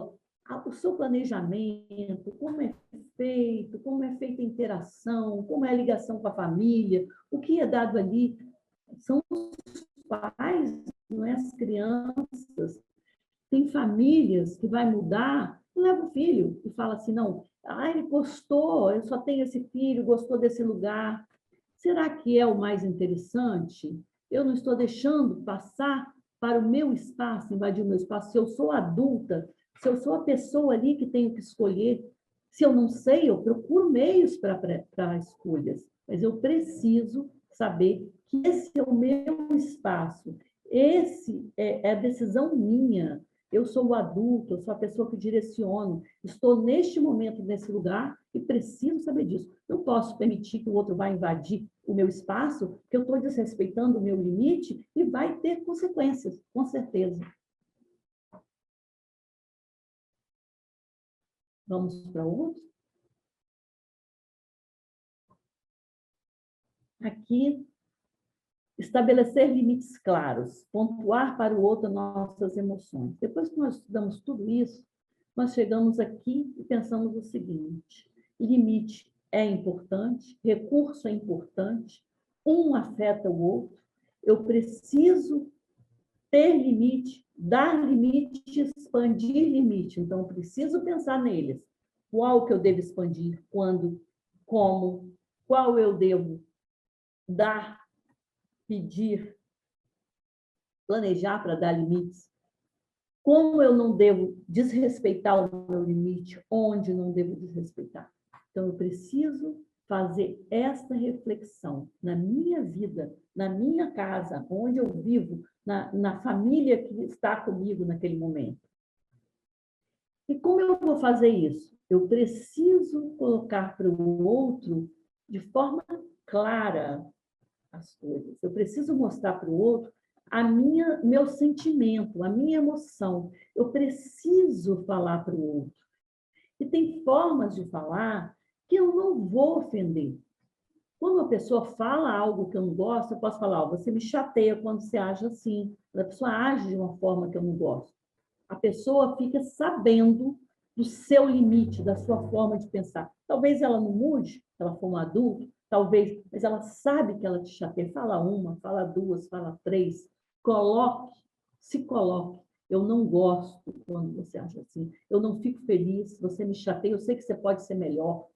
o seu planejamento, como é feita a interação, como é a ligação com a família, o que é dado ali. São os pais, não é as crianças. Tem famílias que vai mudar, leva o filho e fala assim: não, ele gostou, eu só tenho esse filho, gostou desse lugar. Será que é o mais interessante? Eu não estou deixando passar para o meu espaço, invadir o meu espaço. Se eu sou adulta, se eu sou a pessoa ali que tenho que escolher, se eu não sei, eu procuro meios para escolhas, mas eu preciso saber que esse é o meu espaço, esse é a decisão minha. Eu sou o adulto, eu sou a pessoa que direciono, estou neste momento, nesse lugar, e preciso saber disso. Não posso permitir que o outro vá invadir o meu espaço, porque eu estou desrespeitando o meu limite, e vai ter consequências, com certeza. Vamos para outro? Aqui, estabelecer limites claros, pontuar para o outro nossas emoções. Depois que nós estudamos tudo isso, nós chegamos aqui e pensamos o seguinte: limite é importante, recurso é importante, um afeta o outro, eu preciso ter limite, dar limite, expandir limite. Então, eu preciso pensar neles. Qual que eu devo expandir, quando, como, qual eu devo dar, pedir, planejar para dar limites. Como eu não devo desrespeitar o meu limite, onde não devo desrespeitar. Então, eu preciso fazer esta reflexão na minha vida, na minha casa, onde eu vivo, na família que está comigo naquele momento. E como eu vou fazer isso? Eu preciso colocar para o outro de forma clara as coisas. Eu preciso mostrar para o outro meu sentimento, a minha emoção. Eu preciso falar para o outro. E tem formas de falar que eu não vou ofender. Quando uma pessoa fala algo que eu não gosto, eu posso falar: você me chateia quando você age assim. A pessoa age de uma forma que eu não gosto. A pessoa fica sabendo do seu limite, da sua forma de pensar. Talvez ela não mude, se ela for um adulto, talvez, mas ela sabe que ela te chateia. Fala uma, fala duas, fala três. Se coloque. Eu não gosto quando você acha assim. Eu não fico feliz, você me chateia, eu sei que você pode ser melhor.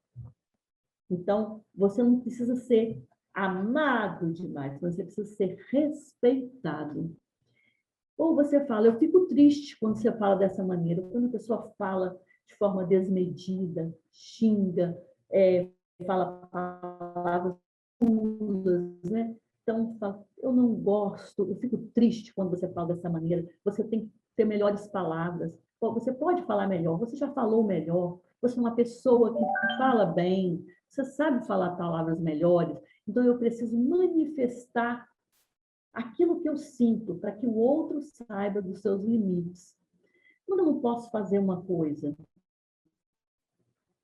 Então, você não precisa ser amado demais, você precisa ser respeitado. Ou você fala: eu fico triste quando você fala dessa maneira, quando a pessoa fala de forma desmedida, xinga, fala palavras puras, né? Então, eu não gosto, eu fico triste quando você fala dessa maneira, você tem que ter melhores palavras. Você pode falar melhor, você já falou melhor, você é uma pessoa que fala bem, você sabe falar palavras melhores, então eu preciso manifestar aquilo que eu sinto, para que o outro saiba dos seus limites. Quando eu não posso fazer uma coisa,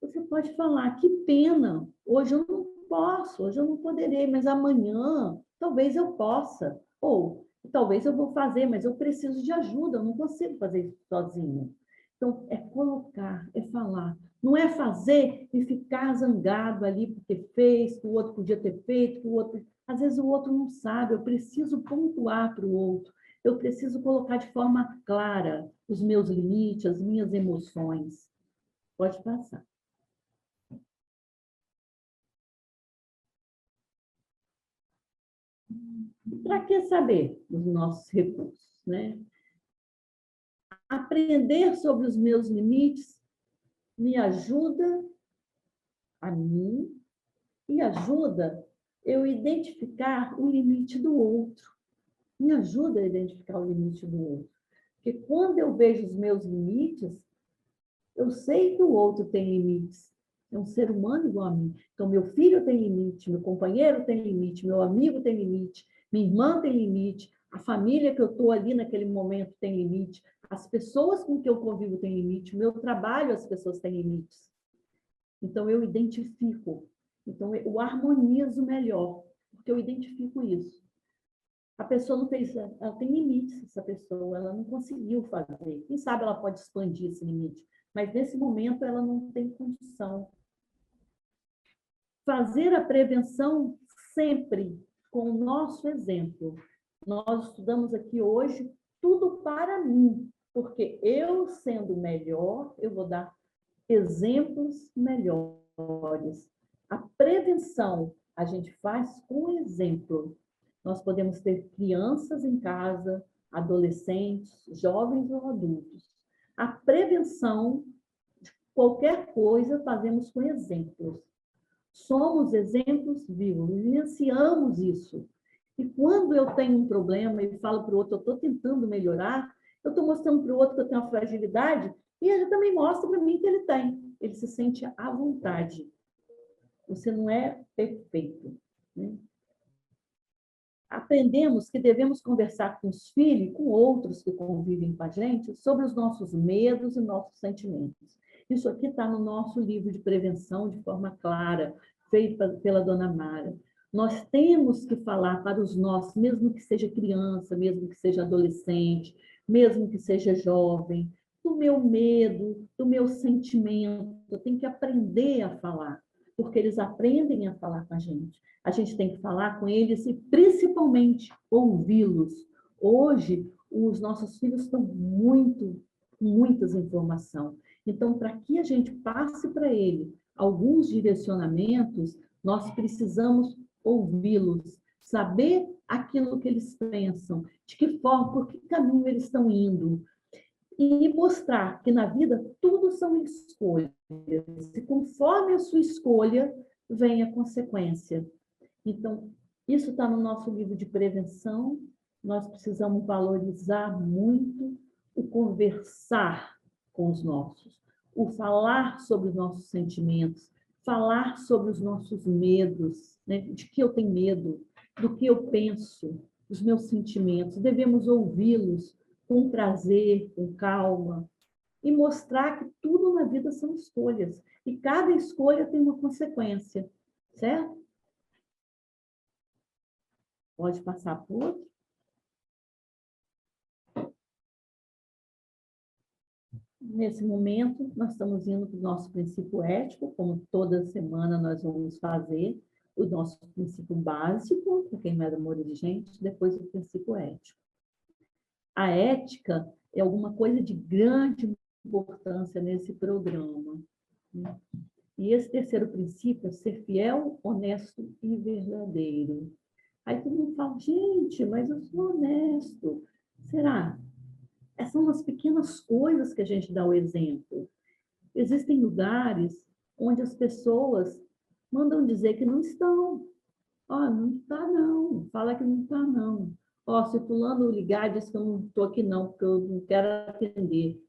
você pode falar: que pena, hoje eu não posso, hoje eu não poderei, mas amanhã talvez eu possa. Ou talvez eu vou fazer, mas eu preciso de ajuda, eu não consigo fazer isso sozinho. Então, é colocar, é falar. Não é fazer e ficar zangado ali porque fez, que o outro podia ter feito, que o outro... Às vezes o outro não sabe, eu preciso pontuar para o outro, eu preciso colocar de forma clara os meus limites, as minhas emoções. Pode passar. Para que saber dos nossos recursos, né? Aprender sobre os meus limites me ajuda a mim e ajuda eu identificar o limite do outro. Me ajuda a identificar o limite do outro. Porque quando eu vejo os meus limites, eu sei que o outro tem limites. É um ser humano igual a mim. Então, meu filho tem limite, meu companheiro tem limite, meu amigo tem limite, minha irmã tem limite, a família que eu estou ali naquele momento tem limite, as pessoas com que eu convivo têm limite, o meu trabalho, as pessoas têm limites. Então, eu identifico. Então, eu harmonizo melhor, porque eu identifico isso. A pessoa não fez, ela tem limites, essa pessoa, ela não conseguiu fazer. Quem sabe ela pode expandir esse limite, mas nesse momento ela não tem condição. Fazer a prevenção sempre com o nosso exemplo. Nós estudamos aqui hoje tudo para mim, porque eu sendo melhor, eu vou dar exemplos melhores. A prevenção a gente faz com exemplo. Nós podemos ter crianças em casa, adolescentes, jovens ou adultos. A prevenção de qualquer coisa fazemos com exemplos. Somos exemplos vivos, vivenciamos isso. E quando eu tenho um problema e falo para o outro, eu estou tentando melhorar, eu estou mostrando para o outro que eu tenho uma fragilidade, e ele também mostra para mim que ele tem. Ele se sente à vontade. Você não é perfeito, né? Aprendemos que devemos conversar com os filhos e com outros que convivem com a gente sobre os nossos medos e nossos sentimentos. Isso aqui está no nosso livro de prevenção de forma clara, feito pela dona Mara. Nós temos que falar para os nossos, mesmo que seja criança, mesmo que seja adolescente, mesmo que seja jovem, do meu medo, do meu sentimento. Eu tenho que aprender a falar, porque eles aprendem a falar com a gente. A gente tem que falar com eles e, principalmente, ouvi-los. Hoje, os nossos filhos estão com muitas informações. Então, para que a gente passe para ele alguns direcionamentos, nós precisamos ouvi-los, saber aquilo que eles pensam, de que forma, por que caminho eles estão indo. E mostrar que na vida tudo são escolhas. E conforme a sua escolha, vem a consequência. Então, isso está no nosso livro de prevenção. Nós precisamos valorizar muito o conversar com os nossos, o falar sobre os nossos sentimentos, falar sobre os nossos medos, né? De que eu tenho medo, do que eu penso, os meus sentimentos. Devemos ouvi-los com prazer, com calma, e mostrar que tudo na vida são escolhas, e cada escolha tem uma consequência, certo? Pode passar por outro. Nesse momento, nós estamos indo para o nosso princípio ético, como toda semana nós vamos fazer, o nosso princípio básico, para quem não é da Moura de Gente, depois o princípio ético. A ética é alguma coisa de grande importância nesse programa, né? E esse terceiro princípio é ser fiel, honesto e verdadeiro. Aí todo mundo fala, gente, mas eu sou honesto. Será? Essas são as pequenas coisas que a gente dá o exemplo. Existem lugares onde as pessoas mandam dizer que não estão. Ó, não está não, fala que não está não. Ó, se fulano ligar, diz que eu não estou aqui não, porque eu não quero atender.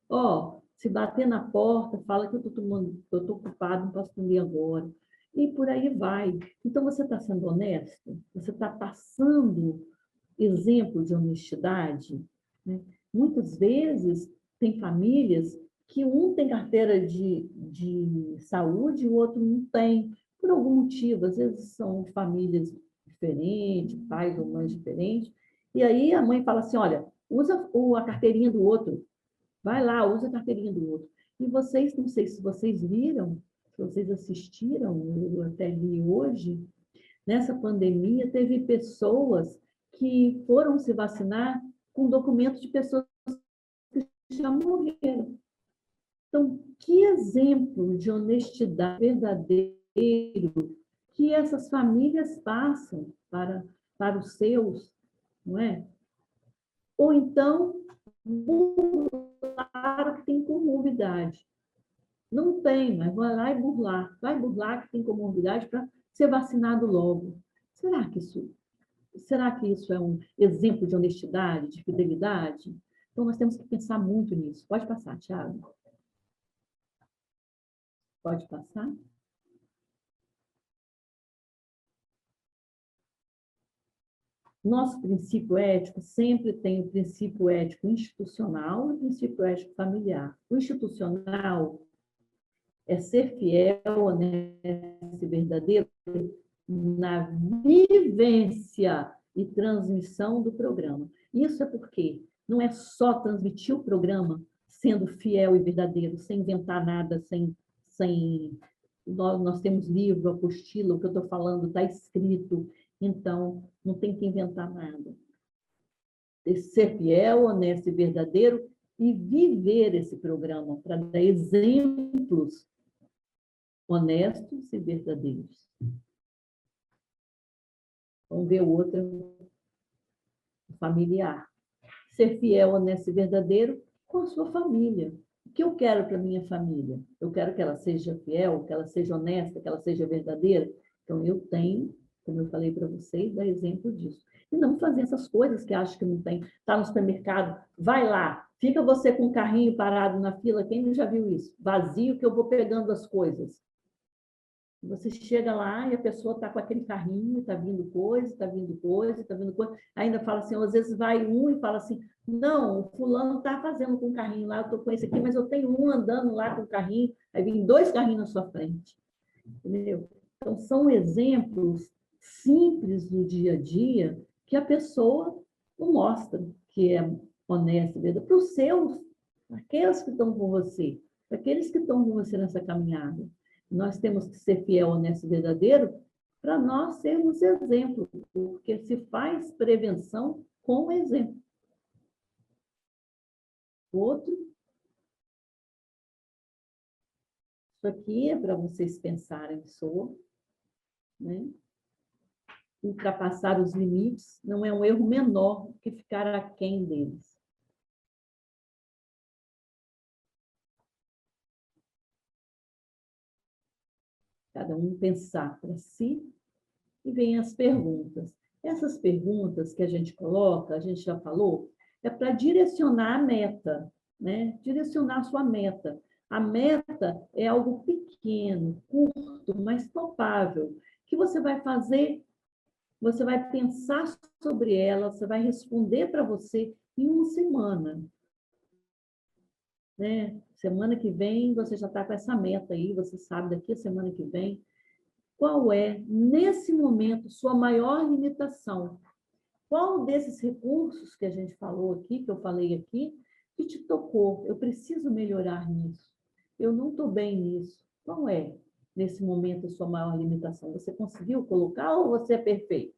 Ó, se bater na porta, fala que eu estou ocupado, não posso atender agora. E por aí vai. Então, você está sendo honesto? Você está passando exemplo de honestidade? Né? Muitas vezes, tem famílias que um tem carteira de saúde e o outro não tem, por algum motivo. Às vezes são famílias diferentes, pais ou mães diferentes. E aí a mãe fala assim, olha, usa a carteirinha do outro. Vai lá, usa a carteirinha do outro. E vocês, não sei se vocês viram, se vocês assistiram, eu até li hoje, nessa pandemia, teve pessoas que foram se vacinar com documentos de pessoas que já morreram. Então, que exemplo de honestidade verdadeiro que essas famílias passam para os seus, não é? Ou então, burlar que tem comorbidade. Não tem, mas vai lá e burlar. Vai burlar que tem comorbidade para ser vacinado logo. Será que isso é um exemplo de honestidade, de fidelidade? Então, nós temos que pensar muito nisso. Pode passar, Thiago. Pode passar. Nosso princípio ético sempre tem o princípio ético institucional e o princípio ético familiar. O institucional é ser fiel, honesto e verdadeiro na vivência e transmissão do programa. Isso é porque não é só transmitir o programa sendo fiel e verdadeiro, sem inventar nada, nós temos livro, apostila, o que eu estou falando está escrito, então não tem que inventar nada. Ser fiel, honesto e verdadeiro e viver esse programa para dar exemplos honestos e verdadeiros. Vamos ver o outro, familiar. Ser fiel, honesto e verdadeiro com a sua família. O que eu quero para a minha família? Eu quero que ela seja fiel, que ela seja honesta, que ela seja verdadeira. Então, eu tenho, como eu falei para vocês, dar exemplo disso. E não fazer essas coisas que acho que não tem. Está no supermercado, vai lá, fica você com o carrinho parado na fila. Quem já viu isso? Vazio, que eu vou pegando as coisas. Você chega lá e a pessoa está com aquele carrinho, está vindo coisa, está vindo coisa, está vindo coisa. Ainda fala assim, às vezes vai um e fala assim, não, o fulano está fazendo com o carrinho lá, eu estou com esse aqui, mas eu tenho um andando lá com o carrinho, aí vem 2 carrinhos na sua frente. Entendeu? Então, são exemplos simples do dia a dia que a pessoa não mostra que é honesta, para os seus, aqueles que estão com você, aqueles que estão com você nessa caminhada. Nós temos que ser fiel, honesto e verdadeiro para nós sermos exemplo, porque se faz prevenção com exemplo. Outro. Isso aqui é para vocês pensarem sobre, né? Ultrapassar os limites não é um erro menor do que ficar aquém deles. Cada um pensar para si e vem as perguntas. Essas perguntas que a gente coloca, a gente já falou, é para direcionar a meta, né? Direcionar a sua meta. A meta é algo pequeno, curto, mas topável, que você vai fazer, você vai pensar sobre ela, você vai responder para você em uma semana. Né? Semana que vem você já está com essa meta aí, você sabe daqui a semana que vem. Qual é, nesse momento, sua maior limitação? Qual desses recursos que a gente falou aqui, que eu falei aqui, que te tocou? Eu preciso melhorar nisso. Eu não estou bem nisso. Qual é, nesse momento, a sua maior limitação? Você conseguiu colocar ou você é perfeito?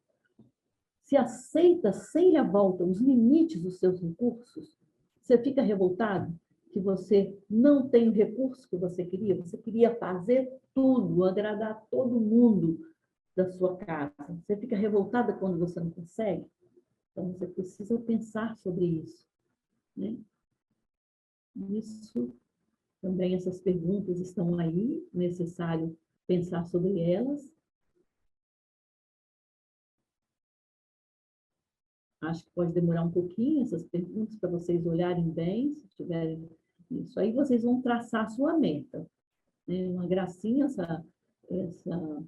Se aceita sem revolta os limites dos seus recursos, você fica revoltado que você não tem o recurso que você queria fazer tudo, agradar todo mundo da sua casa. Você fica revoltada quando você não consegue? Então, você precisa pensar sobre isso. Né? Isso, também essas perguntas estão aí, necessário pensar sobre elas. Acho que pode demorar um pouquinho essas perguntas para vocês olharem bem, se tiverem isso. Aí vocês vão traçar a sua meta. Né? Uma gracinha essa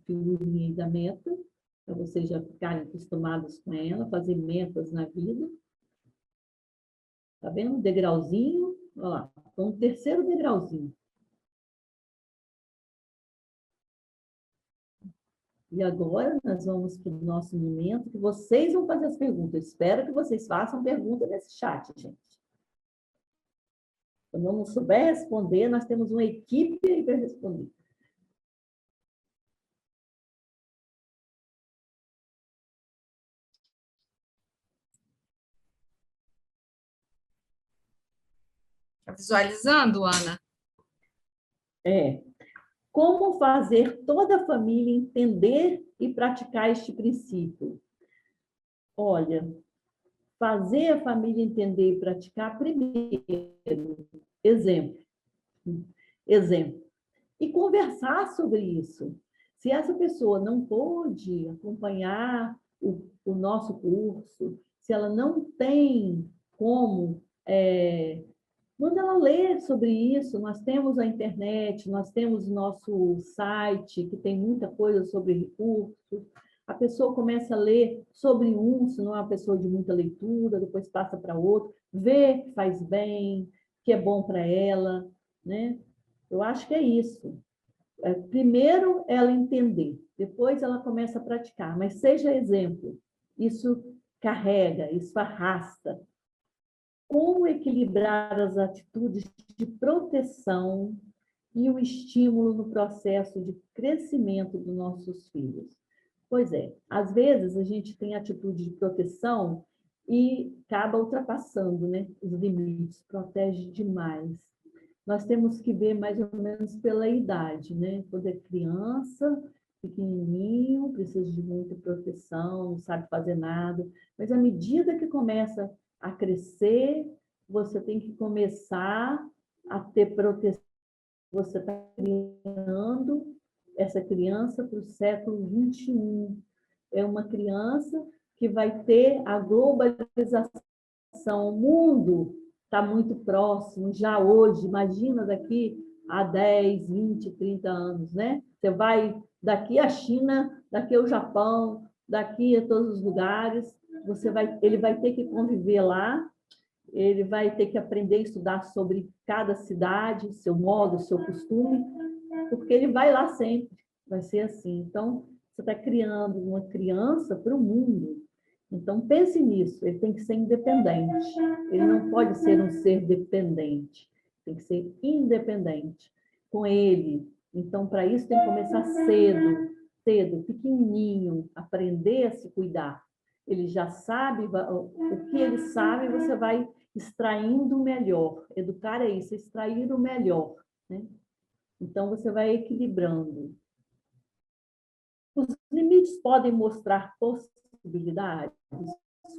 figurinha aí da meta, para vocês já ficarem acostumados com ela, fazer metas na vida. Tá vendo? Degrauzinho, olha lá, então o terceiro degrauzinho. E agora nós vamos para o nosso momento, que vocês vão fazer as perguntas. Espero que vocês façam pergunta nesse chat, gente. Quando eu não souber responder, nós temos uma equipe aí para responder. Está visualizando, Ana? Como fazer toda a família entender e praticar este princípio? Olha, fazer a família entender e praticar primeiro. Exemplo. E conversar sobre isso. Se essa pessoa não pôde acompanhar o nosso curso, se ela não tem como, manda ela ler sobre isso. Nós temos a internet, nós temos o nosso site, que tem muita coisa sobre recursos. A pessoa começa a ler sobre um, se não é uma pessoa de muita leitura, depois passa para outro, vê que faz bem, que é bom para ela, né? Eu acho que é isso. Primeiro ela entender, depois ela começa a praticar, mas seja exemplo. Isso carrega, isso arrasta. Como equilibrar as atitudes de proteção e o estímulo no processo de crescimento dos nossos filhos? Pois é, às vezes a gente tem atitude de proteção e acaba ultrapassando, né, os limites, protege demais. Nós temos que ver mais ou menos pela idade, né? Quando é criança, pequenininho, precisa de muita proteção, não sabe fazer nada, mas à medida que começa a crescer, você tem que começar a ter proteção. Você está criando essa criança para o século XXI. É uma criança que vai ter a globalização. O mundo está muito próximo, já hoje, imagina daqui a 10, 20, 30 anos, né? Você vai daqui à China, daqui ao Japão, daqui a todos os lugares, ele vai ter que conviver lá, ele vai ter que aprender a estudar sobre cada cidade, seu modo, seu costume, porque ele vai lá sempre, vai ser assim. Então, você está criando uma criança para o mundo. Então, pense nisso, ele tem que ser independente. Ele não pode ser um ser dependente, tem que ser independente com ele. Então, para isso, tem que começar cedo, pequenininho, aprender a se cuidar. Ele já sabe, o que ele sabe, você vai extraindo o melhor. Educar é isso, extrair o melhor, né? Então, você vai equilibrando. Os limites podem mostrar possibilidades?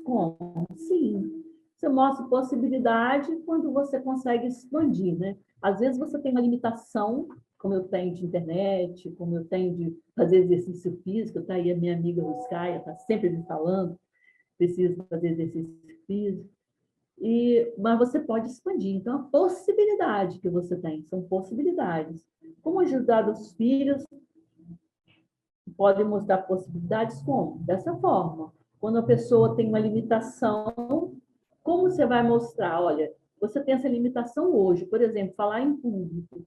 Como? Sim. Você mostra possibilidade quando você consegue expandir, né? Às vezes você tem uma limitação, como eu tenho de internet, como eu tenho de fazer exercício físico, tá aí a minha amiga Ruscaia, está sempre me falando, preciso fazer exercício físico, mas você pode expandir. Então, a possibilidade que você tem, são possibilidades. Como ajudar os filhos? Podem mostrar possibilidades como? Dessa forma. Quando a pessoa tem uma limitação, como você vai mostrar? Olha, você tem essa limitação hoje, por exemplo, falar em público.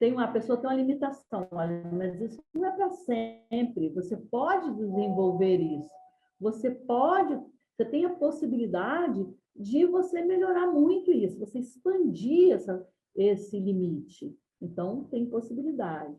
Uma pessoa tem uma limitação, olha, mas isso não é para sempre. Você pode desenvolver isso. Você tem a possibilidade de você melhorar muito isso, você expandir esse limite. Então, tem possibilidade.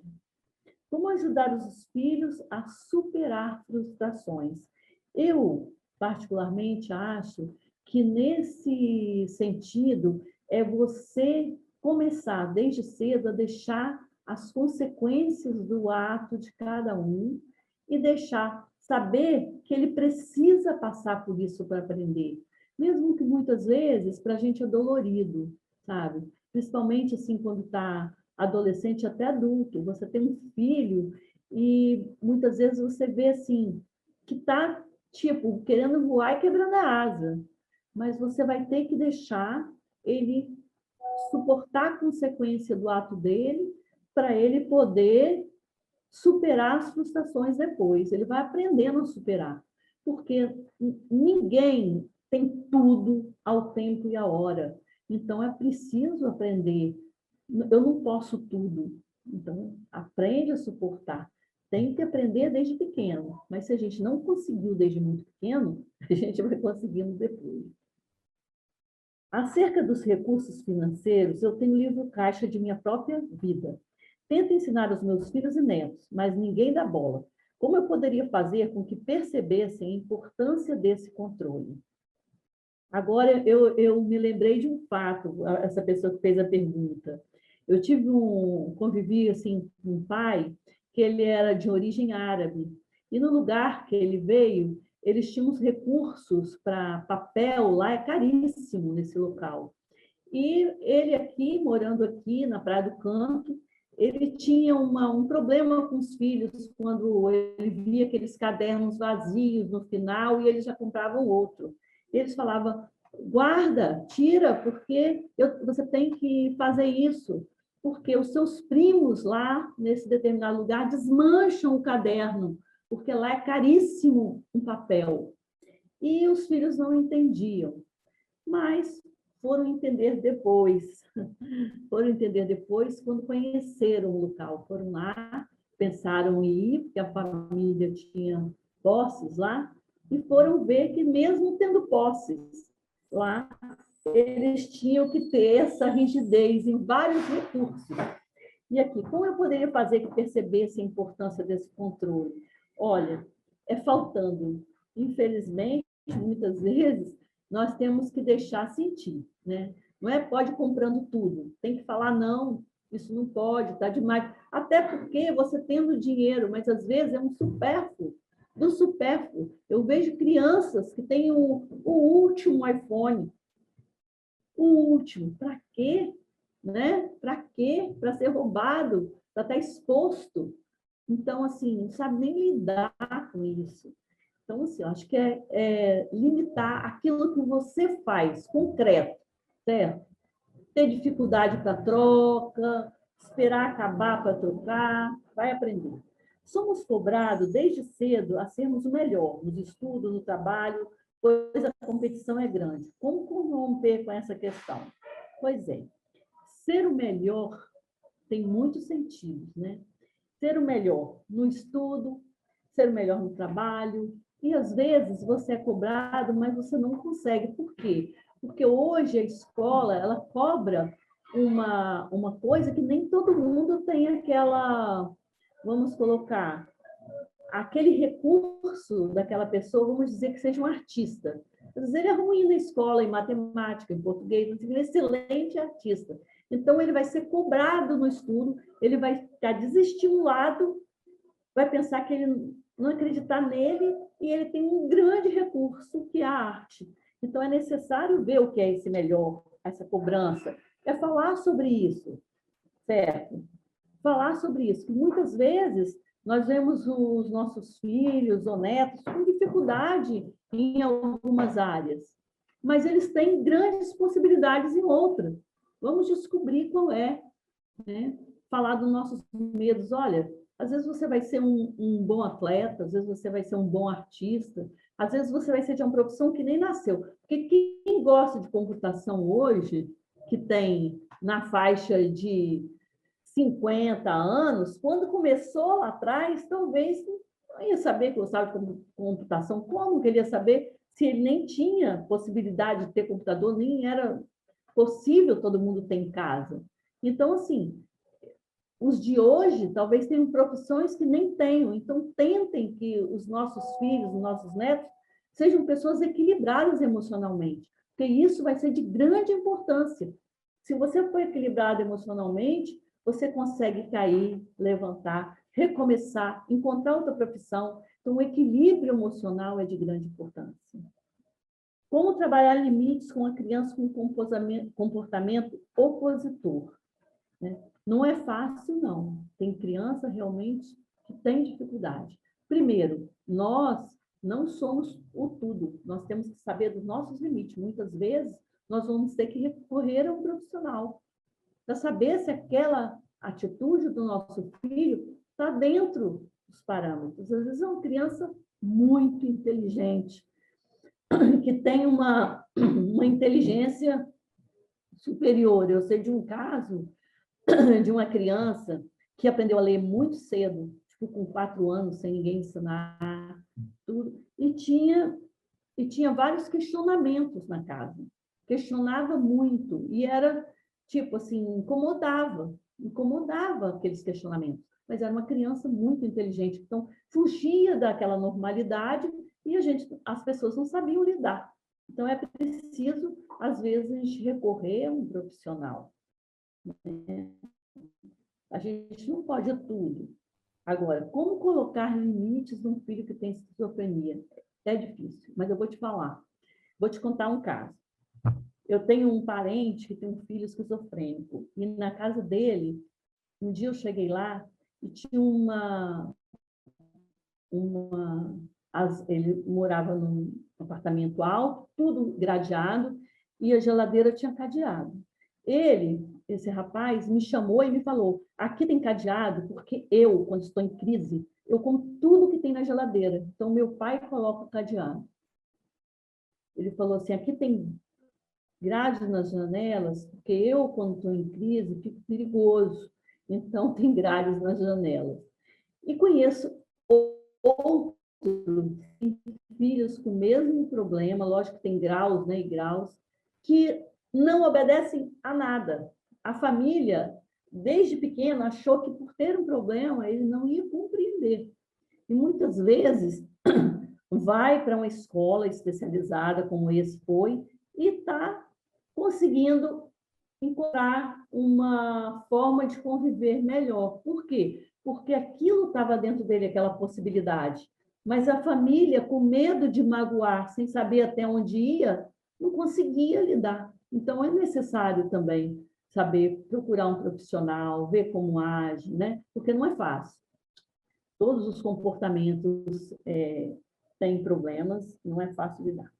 Como ajudar os filhos a superar frustrações? Eu, particularmente, acho que, nesse sentido, é você começar desde cedo a deixar as consequências do ato de cada um e deixar saber que ele precisa passar por isso para aprender. Mesmo que muitas vezes para a gente é dolorido, sabe? Principalmente assim quando está adolescente até adulto, você tem um filho e muitas vezes você vê assim, que está, tipo, querendo voar e quebrando a asa, mas você vai ter que deixar ele suportar a consequência do ato dele para ele poder superar as frustrações depois. Ele vai aprendendo a superar, porque ninguém tem tudo ao tempo e à hora. Então, é preciso aprender. Eu não posso tudo. Então, aprende a suportar. Tem que aprender desde pequeno. Mas se a gente não conseguiu desde muito pequeno, a gente vai conseguindo depois. Acerca dos recursos financeiros, eu tenho livro caixa de minha própria vida. Tento ensinar os meus filhos e netos, mas ninguém dá bola. Como eu poderia fazer com que percebessem a importância desse controle? Agora, eu me lembrei de um fato, essa pessoa que fez a pergunta. Eu convivi assim, com um pai que ele era de origem árabe, e no lugar que ele veio, eles tinham os recursos para papel, lá é caríssimo nesse local. E ele aqui, morando aqui na Praia do Canto, ele tinha um problema com os filhos quando ele via aqueles cadernos vazios no final e eles já compravam outro. Eles falavam, guarda, tira, porque você tem que fazer isso, porque os seus primos lá, nesse determinado lugar, desmancham o caderno, porque lá é caríssimo um papel. E os filhos não entendiam, mas foram entender depois quando conheceram o local, foram lá, pensaram em ir, porque a família tinha posses lá, e foram ver que mesmo tendo posses lá, eles tinham que ter essa rigidez em vários recursos. E aqui, como eu poderia fazer que percebesse a importância desse controle? Olha, é faltando. Infelizmente, muitas vezes, nós temos que deixar sentir, né? Não é pode comprando tudo, tem que falar não, isso não pode, está demais. Até porque você tendo dinheiro, mas às vezes é um supérfluo, do supérfluo. Eu vejo crianças que têm o último iPhone. O último, para quê? Né? Para quê? Para ser roubado, para estar exposto. Então, assim, não sabe nem lidar com isso. Então, assim, eu acho que é limitar aquilo que você faz, concreto, certo? Ter dificuldade para troca, esperar acabar para trocar, vai aprender. Somos cobrados desde cedo a sermos o melhor, nos estudos, no trabalho, pois a competição é grande. Como romper com essa questão? Pois é, ser o melhor tem muitos sentidos, né? Ser o melhor no estudo, ser o melhor no trabalho, e às vezes você é cobrado, mas você não consegue. Por quê? Porque hoje a escola, ela cobra uma coisa que nem todo mundo tem aquela, vamos colocar, aquele recurso daquela pessoa, vamos dizer que seja um artista. Às vezes ele é ruim na escola, em matemática, em português, mas ele é um excelente artista. Então, ele vai ser cobrado no estudo, ele vai ficar desestimulado, vai pensar que ele não acreditar nele, e ele tem um grande recurso, que é a arte. Então, é necessário ver o que é esse melhor, essa cobrança. É falar sobre isso, certo? Falar sobre isso, que muitas vezes nós vemos os nossos filhos ou netos com dificuldade em algumas áreas, mas eles têm grandes possibilidades em outras. Vamos descobrir qual é, né? Falar dos nossos medos. Olha, às vezes você vai ser um bom atleta, às vezes você vai ser um bom artista, às vezes você vai ser de uma profissão que nem nasceu. Porque quem gosta de computação hoje, que tem na faixa de 50 anos, quando começou lá atrás, talvez não ia saber que gostava de computação. Como que ele ia saber se ele nem tinha possibilidade de ter computador, nem era possível todo mundo ter em casa? Então, assim, os de hoje talvez tenham profissões que nem tenham. Então, tentem que os nossos filhos, os nossos netos, sejam pessoas equilibradas emocionalmente, porque isso vai ser de grande importância. Se você for equilibrado emocionalmente, você consegue cair, levantar, recomeçar, encontrar outra profissão. Então, o equilíbrio emocional é de grande importância. Como trabalhar limites com a criança com comportamento opositor, né? Não é fácil, não. Tem criança realmente que tem dificuldade. Primeiro, nós não somos o tudo. Nós temos que saber dos nossos limites. Muitas vezes, nós vamos ter que recorrer a um profissional para saber se aquela atitude do nosso filho está dentro dos parâmetros. Às vezes é uma criança muito inteligente, que tem uma inteligência superior. Eu sei de um caso de uma criança que aprendeu a ler muito cedo, tipo, com 4 anos, sem ninguém ensinar tudo, e tinha vários questionamentos na casa. questionava muito, e era, tipo assim, incomodava aqueles questionamentos, mas era uma criança muito inteligente, então fugia daquela normalidade e as pessoas não sabiam lidar. Então é preciso, às vezes, recorrer a um profissional, né? A gente não pode tudo. Agora, como colocar limites num filho que tem esquizofrenia? É difícil, mas eu vou te falar. Vou te contar um caso. Eu tenho um parente que tem um filho esquizofrênico, e na casa dele, um dia eu cheguei lá e tinha ele morava num apartamento alto, tudo gradeado, e a geladeira tinha cadeado. Esse rapaz, me chamou e me falou: aqui tem cadeado porque eu, quando estou em crise, eu como tudo que tem na geladeira. Então, meu pai coloca o cadeado. Ele falou assim: aqui tem grades nas janelas, porque eu, quando estou em crise, fico perigoso. Então, tem grades nas janelas. E conheço outros filhos com o mesmo problema, lógico que tem graus, né, e graus, que não obedecem a nada. A família, desde pequena, achou que por ter um problema, ele não ia compreender. E muitas vezes vai para uma escola especializada, como esse foi, e está conseguindo encontrar uma forma de conviver melhor. Por quê? Porque aquilo estava dentro dele, aquela possibilidade. Mas a família, com medo de magoar, sem saber até onde ia, não conseguia lidar. Então, é necessário também saber procurar um profissional, ver como age, né? Porque não é fácil. Todos os comportamentos têm problemas, não é fácil lidar.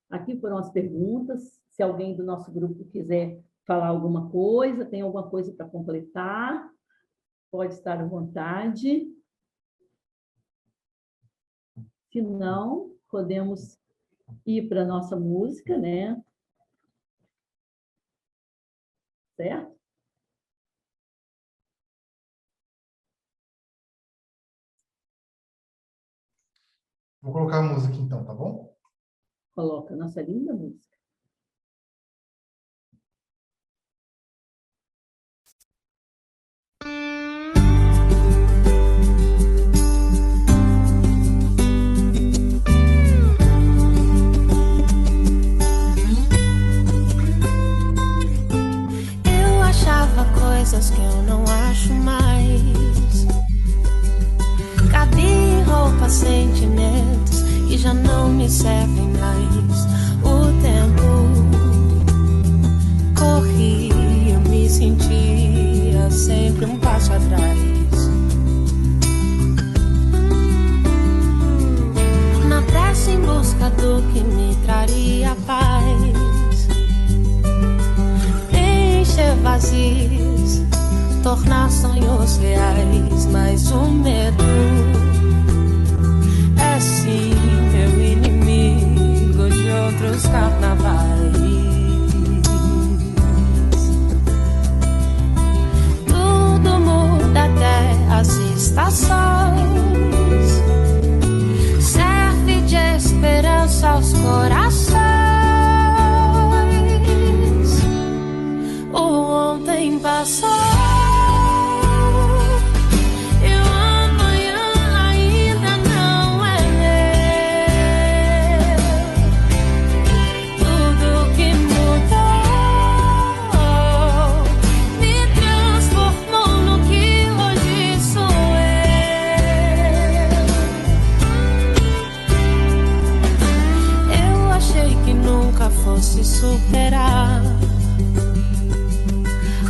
Aqui foram as perguntas. Se alguém do nosso grupo quiser falar alguma coisa, tem alguma coisa para completar, pode estar à vontade. Se não, podemos ir para a nossa música, né? Certo? Vou colocar a música então, tá bom? Coloca a nossa linda música. Eu achava coisas que eu não acho mais. Cabia em roupas, sentimentos que já não me servem mais. O tempo corria, eu me sentia sempre um passo atrás. Na pressa em busca do que me traria paz, encher vazios, tornar sonhos reais. Mas o medo é sim meu inimigo de outros carnavais. Tudo muda até as estações, serve de esperança aos corações. O ontem passou, fosse superar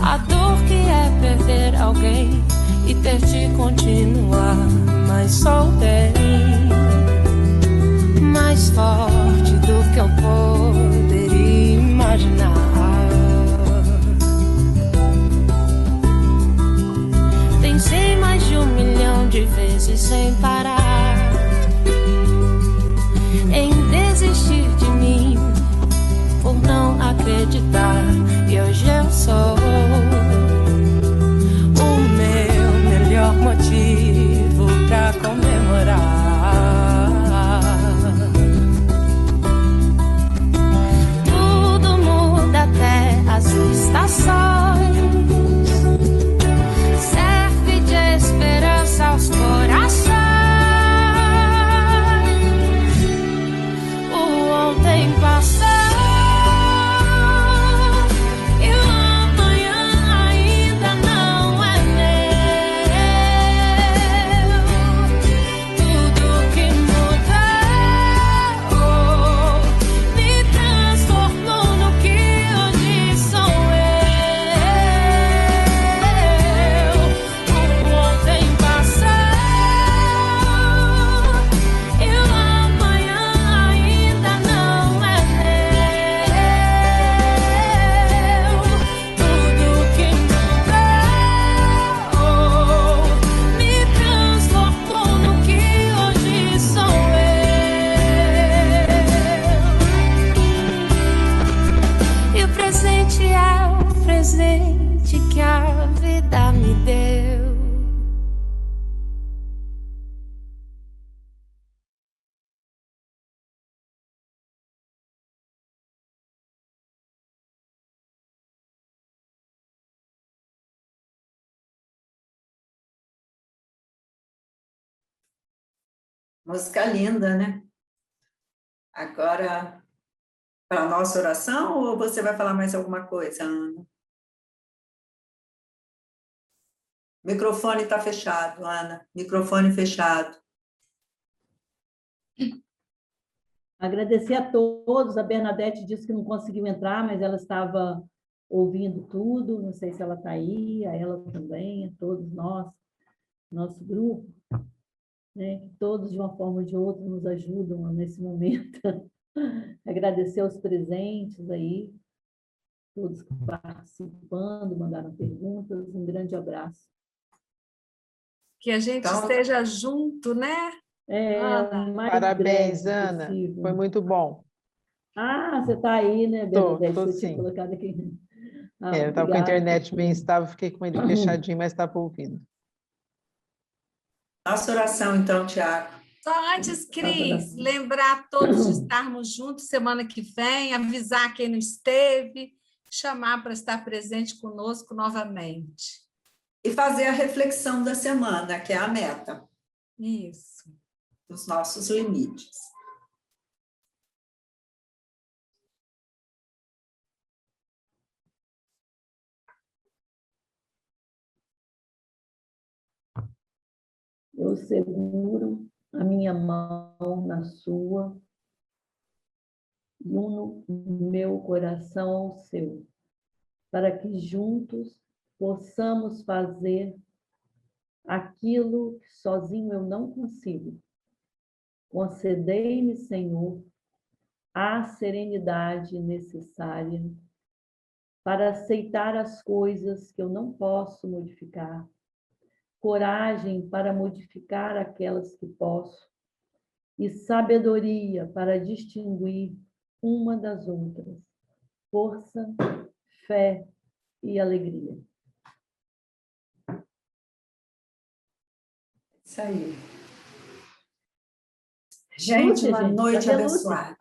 a dor que é perder alguém e ter de continuar. Mas sou bem mais forte do que eu poderia imaginar. Pensei mais de 1 milhão de vezes sem parar em desistir de mim, por não acreditar. E hoje eu sou o meu melhor motivo pra comemorar. Música linda, né? Agora, para a nossa oração, ou você vai falar mais alguma coisa, Ana? O microfone está fechado, Ana. Microfone fechado. Agradecer a todos. A Bernadette disse que não conseguiu entrar, mas ela estava ouvindo tudo. Não sei se ela está aí, a ela também, a todos nós, nosso grupo, né, que todos, de uma forma ou de outra, nos ajudam nesse momento. Agradecer aos presentes aí, todos participando, mandaram perguntas. Um grande abraço. Que a gente Então, esteja junto, né? O mais Parabéns, breve Ana. possível. Foi muito bom. Ah, você está aí, né, Bernadette? Tô Eu tinha sim. colocado aqui. Eu estava com a Obrigada. internet bem estável, fiquei com ele fechadinho, mas estava ouvindo. nossa oração, então, Tiago. Só antes, Cris, lembrar todos de estarmos juntos semana que vem, avisar quem não esteve, chamar para estar presente conosco novamente. E fazer a reflexão da semana, que é a meta Isso. dos nossos limites. Eu seguro a minha mão na sua e uno meu coração ao seu, para que juntos possamos fazer aquilo que sozinho eu não consigo. Concedei-me, Senhor, a serenidade necessária para aceitar as coisas que eu não posso modificar, coragem para modificar aquelas que posso, e sabedoria para distinguir uma das outras, força, fé e alegria. Isso aí. Gente, Lúcia, uma gente, noite cadê a Lúcia? abençoada.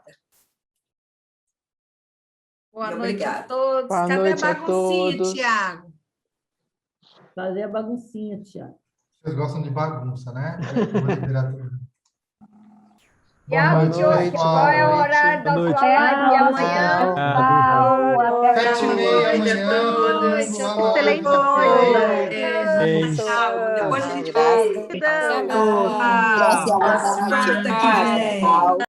Boa E noite a obrigada. todos. Boa Cadê noite a a baguncinha, todos. Tiago? Fazer a baguncinha, Tiago. Vocês gostam de bagunça, né? Boa literatura. Boa Tiago, noite, noite, pessoal. qual é o horário da Boa noite. sua live de amanhã? Tchau. Até 7h30 Noite a amanhã. todos. Lá na Excelente noite. Beijo. Tchau. Depois a gente vai. Sábado. Graças a Deus. Quarta que vem.